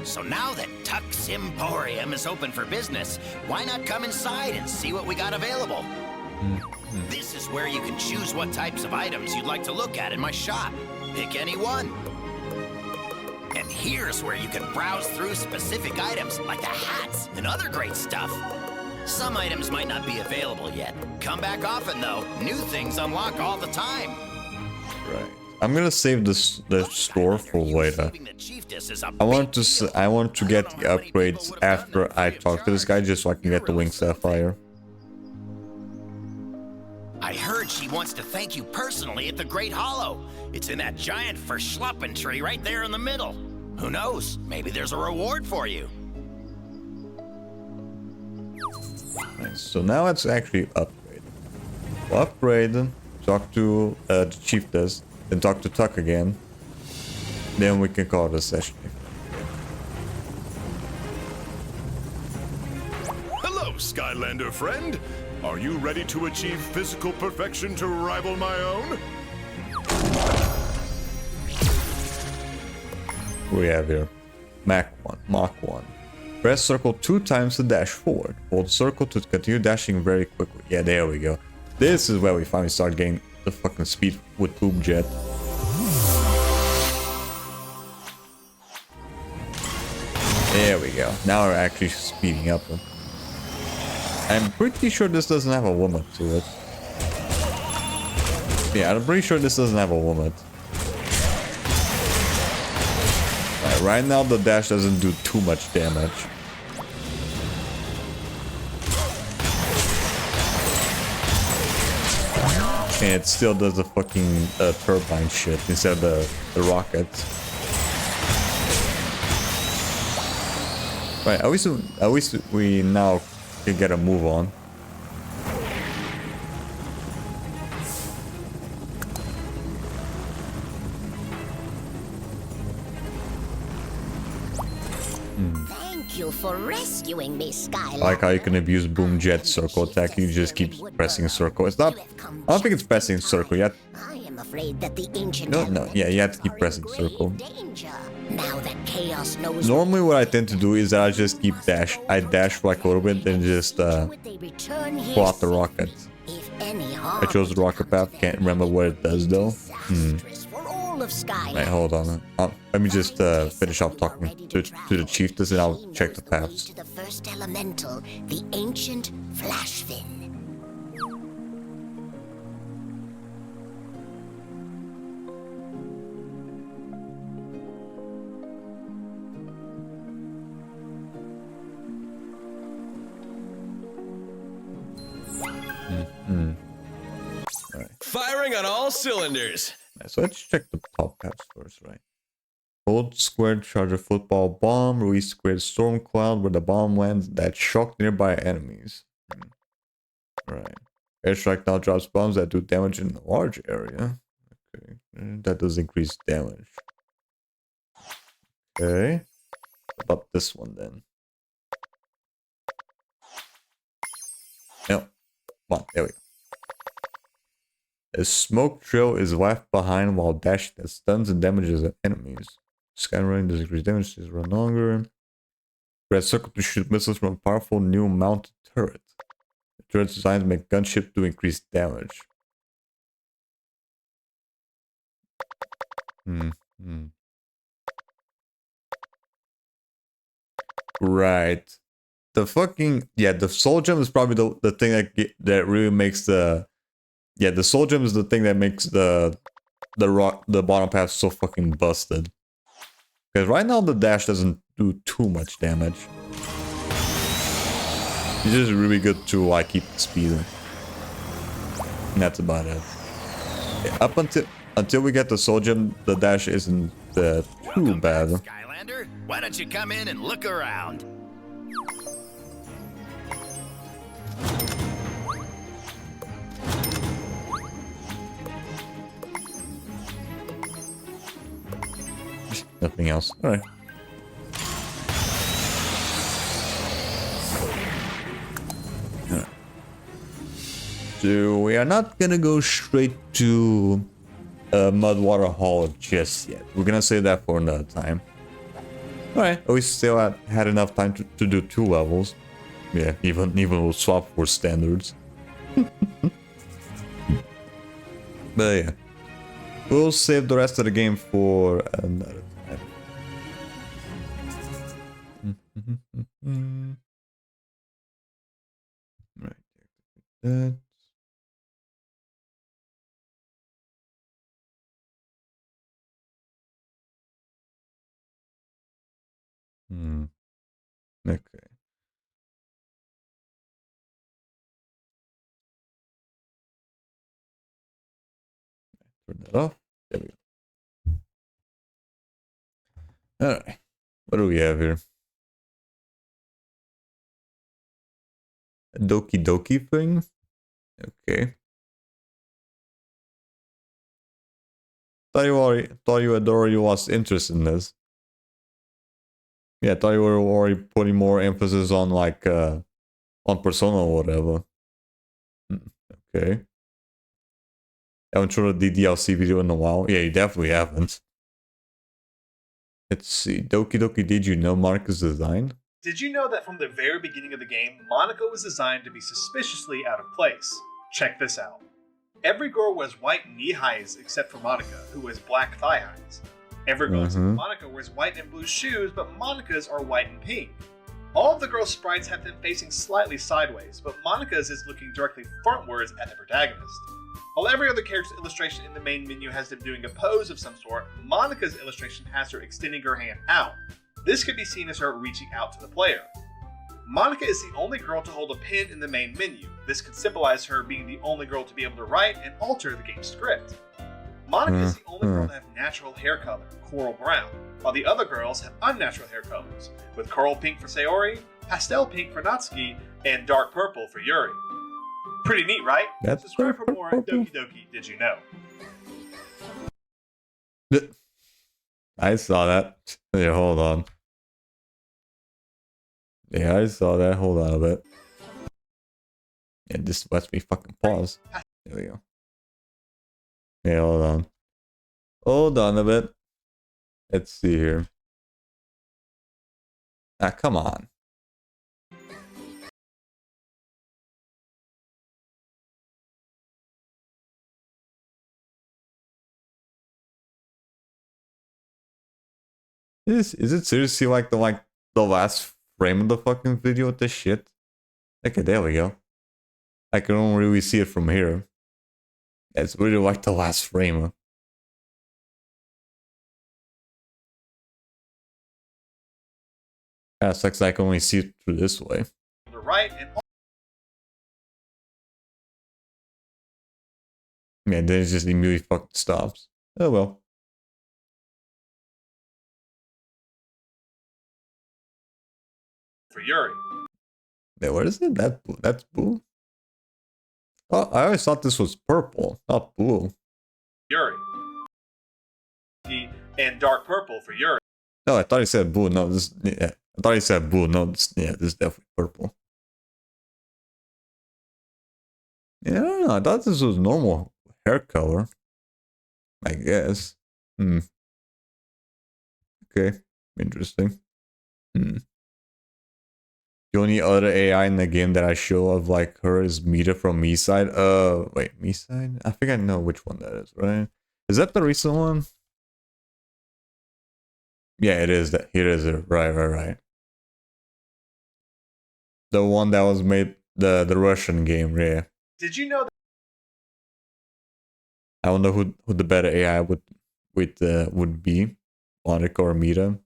So now that Tuck's Emporium is open for business, why not come inside and see what we got available? This is where you can choose what types of items you'd like to look at in my shop. Pick any one. And here's where you can browse through specific items like the hats and other great stuff. Some items might not be available yet. Come back often though. New things unlock all the time. Right. I'm gonna save the store for later. I want to get the upgrades after I talk to this guy, just so I can get the Winged Sapphire. I heard she wants to thank you personally at the Great Hollow. It's in that giant verschluppen tree right there in the middle. Who knows? Maybe there's a reward for you. Nice. So now let's actually upgrade. We'll upgrade, talk to the Chiefess, then talk to Tuck again. Then we can call it a session. Hello, Skylander friend. Are you ready to achieve physical perfection to rival my own? We have here Mach 1. Press circle 2 times to dash forward. Hold circle to continue dashing very quickly. Yeah, there we go. This is where we finally start getting the fucking speed with Boom Jet. There we go. Now we're actually speeding up. I'm pretty sure this doesn't have a limit to it. Yeah, I'm pretty sure this doesn't have a limit. Right now the dash doesn't do too much damage. And it still does the fucking turbine shit instead of the rockets. Right, at least we now can get a move on. Thank you for rescuing me, Skylar. I like how you can abuse Boom Jet circle attack. You just keep pressing circle. It's not. I don't think it's pressing circle yet. I am afraid that the ancient No. Yeah, you have to keep pressing circle. now that chaos knows. Normally, what I tend to do is that I just keep dash. I dash for like a little bit, then just pull out the rocket. I chose the rocket path. Can't remember what it does though. Wait, hold on. Let me just finish off talking to the chiefess, and I'll check the paths. To the first elemental, the ancient Flashfin. Firing on all cylinders. So let's check the top paths first, right? Hold square to charge a football bomb. Release square storm cloud where the bomb lands that shock nearby enemies. Right. Airstrike now drops bombs that do damage in a large area. Okay. That does increase damage. Okay. About this one then. No. Come on, there we go. A smoke trail is left behind while dash that stuns and damages enemies. Skyrunning does increase damage to run longer. Red circle to shoot missiles from a powerful new mounted turret. The turret's designed to make gunship do increased damage. Right. The fucking the soul gem is probably the thing that really makes the soul gem is the thing that makes the bottom path so fucking busted. Because right now the dash doesn't do too much damage. It's just really good to like keep the speed. And that's about it. Yeah, up until we get the soul gem, the dash isn't too bad. Skylander, why don't you come in and look around? Nothing else. Alright. So we are not gonna go straight to Mudwater Hall just yet. We're gonna save that for another time. Alright, we still had enough time to do 2 levels. Yeah, even with Swap Force standards. But yeah. We'll save the rest of the game for another time. Right. That. Okay. Turn that off. There we go. Alright. What do we have here? A Doki Doki thing? Okay. Thought you had already lost interest in this. Yeah, I thought you were already putting more emphasis on like on Persona or whatever. Okay. Haven't shown a DDLC video in a while. Yeah, you definitely haven't. Let's see. Doki Doki, did you know Marcus' design? Did you know that from the very beginning of the game, Monica was designed to be suspiciously out of place? Check this out. Every girl wears white knee highs except for Monica, who wears black thigh highs. Every girl except for Monica wears white and blue shoes, but Monica's are white and pink. All of the girls' sprites have them facing slightly sideways, but Monica's is looking directly frontwards at the protagonist. While every other character's illustration in the main menu has them doing a pose of some sort, Monica's illustration has her extending her hand out. This could be seen as her reaching out to the player. Monica is the only girl to hold a pen in the main menu. This could symbolize her being the only girl to be able to write and alter the game's script. Monica is the only girl to have natural hair color, coral brown, while the other girls have unnatural hair colors, with coral pink for Sayori, pastel pink for Natsuki, and dark purple for Yuri. Pretty neat, right? That's Subscribe for more Doki Doki Did You Know? I saw that. Yeah, hold on. Yeah, I saw that. Hold on a bit. Yeah, this lets me fucking pause. There we go. Yeah, hold on. Hold on a bit. Let's see here. Ah, come on. Is it seriously like the last frame of the fucking video with this shit? Okay, there we go. I can only really see it from here. It's really like the last frame. Yeah, sucks I can only see it through this way. The right and Yeah, then it just immediately fucking stops. Oh well. for Yuri. Yeah, what is it? That's blue? Oh, I always thought this was purple, not blue. Yuri. And dark purple for Yuri. No, I thought he said blue. No, this. Yeah, I thought he said blue. No, this is definitely purple. Yeah, I don't know. I thought this was normal hair color. I guess. Okay, interesting. The only other AI in the game that I show of like her is Mita from Me-Side. Wait, Me-Side? I think I know which one that is, right? Is that the recent one? Yeah, it is. It is. Right. The one that was made, the Russian game, yeah. Did you know that? I wonder who the better AI would be, Monica or Mita.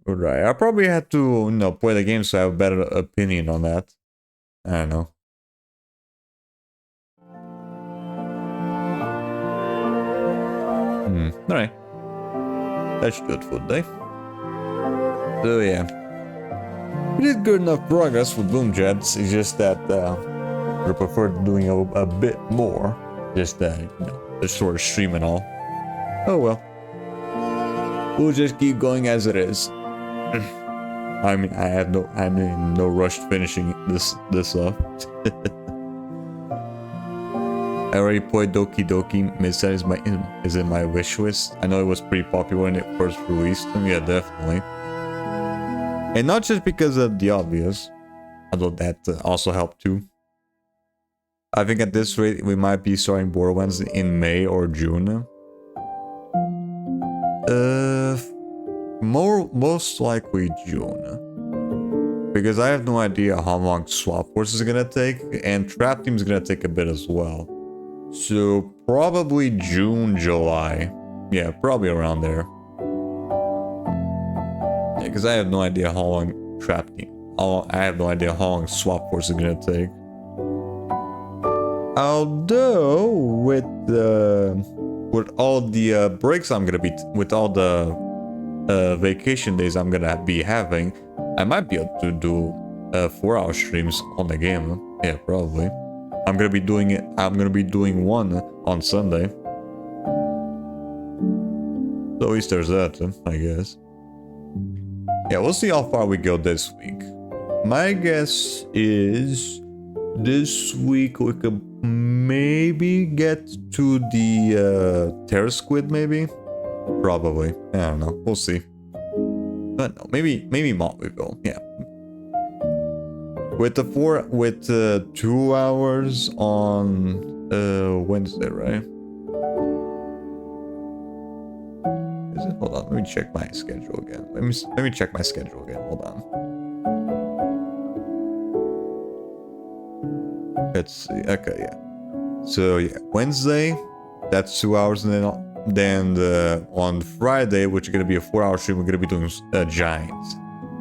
Right, I probably had to play the game so I have a better opinion on that. I don't know. Alright. That should do it for the day. So yeah. We did good enough progress with Boom Jets. It's just that we prefer doing a bit more. Just the shorter stream and all. Oh well. We'll just keep going as it is. I mean, I'm in no rush finishing this off. I already played Doki Doki. Mid-Side is in my wish list. I know it was pretty popular when it first released. Yeah, definitely. And not just because of the obvious, although that also helped too. I think at this rate we might be starting Borderlands in May or June. Most likely June. Because I have no idea how long Swap Force is gonna take, and Trap Team is gonna take a bit as well. So probably June, July. Yeah, probably around there. Yeah, because I have no idea how long Trap Team. I have no idea how long Swap Force is gonna take. Although with all the breaks I'm gonna be with all the vacation days I'm gonna be having, I might be able to do 4-hour streams on the game. Yeah, probably. I'm gonna be doing it. I'm gonna be doing one on Sunday. So at least there's that, I guess. Yeah, we'll see how far we go this week. My guess is this week we could maybe get to the Terror Squid, maybe. Probably. I don't know. We'll see. But no, maybe Mont we will. Yeah. With 2 hours on Wednesday, right? Is it? Hold on. Let me check my schedule again. Let me check my schedule again. Hold on. Let's see. Okay, yeah. So yeah, Wednesday, that's 2 hours, and then on Friday, which is gonna be a 4-hour stream, we're gonna be doing Giants.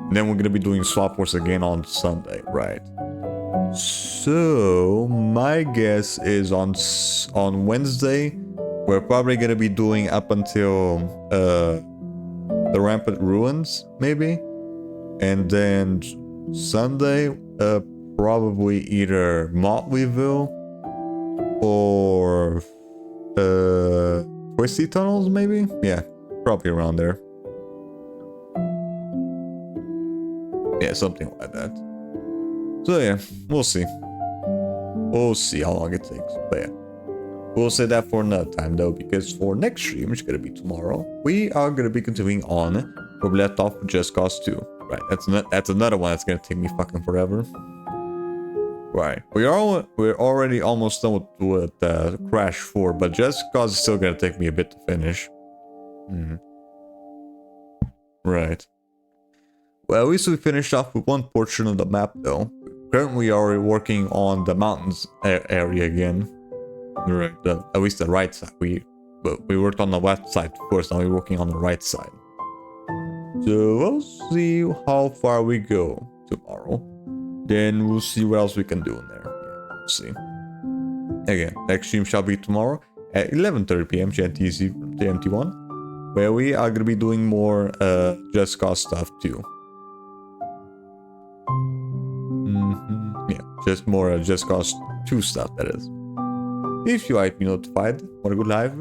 And then we're gonna be doing Swap Force again on Sunday, right? So my guess is on Wednesday, we're probably gonna be doing up until the Rampant Ruins, maybe, and then Sunday, probably either Motleyville or Twisty Tunnels, maybe? Yeah, probably around there. Yeah, something like that. So yeah, we'll see. We'll see how long it takes. But yeah, we'll say that for another time though, because for next stream, which is gonna be tomorrow, we are gonna be continuing on where we left off with Just Cause 2. Right, that's another one that's gonna take me fucking forever. Right, we're already almost done with Crash 4, but Just Cause is still gonna take me a bit to finish. Right. Well, at least we finished off with one portion of the map though. Currently we are working on the mountains area again. Right, at least the right side. We worked on the left side first, now we're working on the right side. So we'll see how far we go tomorrow. Then we'll see what else we can do in there. Yeah, we'll see. Again, next stream shall be tomorrow at 11:30 PM GMT1. where we are gonna be doing more Just Cause stuff too. Yeah, just more Just Cause 2 stuff, that is. If you like to be notified when I go live,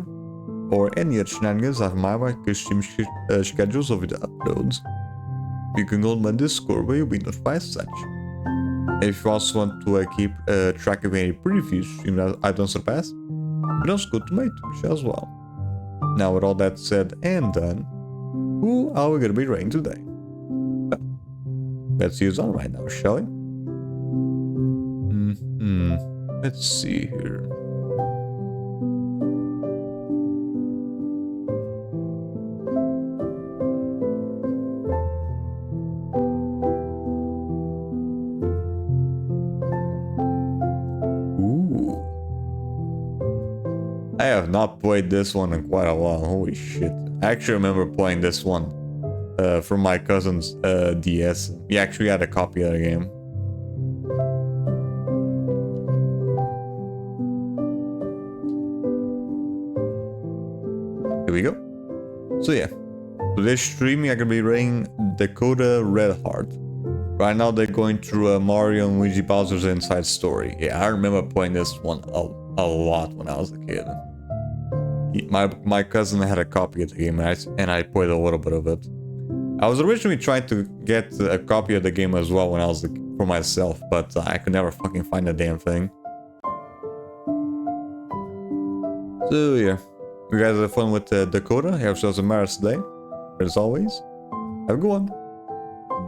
or any other shenanigans of my custom schedules of the uploads, you can go on my Discord where you'll be notified as such. If you also want to keep track of any previous streams that I don't surpass, you can also go to my Twitch as well. Now, with all that said and done, who are we gonna be raiding today? Well, let's use on right now, shall we? Let's see here. I have not played this one in quite a while. Holy shit. I actually remember playing this one from my cousin's DS. He actually had a copy of the game. Here we go. So yeah, for this stream, I'm gonna be raiding Dakota Redheart. Right now, they're going through Mario and Luigi Bowser's Inside Story. Yeah, I remember playing this one a lot when I was a kid. My cousin had a copy of the game, and I played a little bit of it. I was originally trying to get a copy of the game as well when I was for myself, but I could never fucking find the damn thing. So yeah, you guys have fun with Dakota. Have yourselves a marvelous day. As always, have a good one.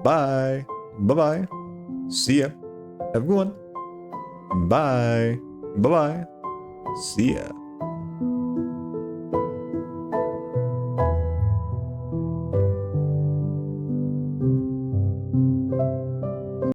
Bye. Bye-bye. See ya. Have a good one. Bye. Bye-bye. See ya.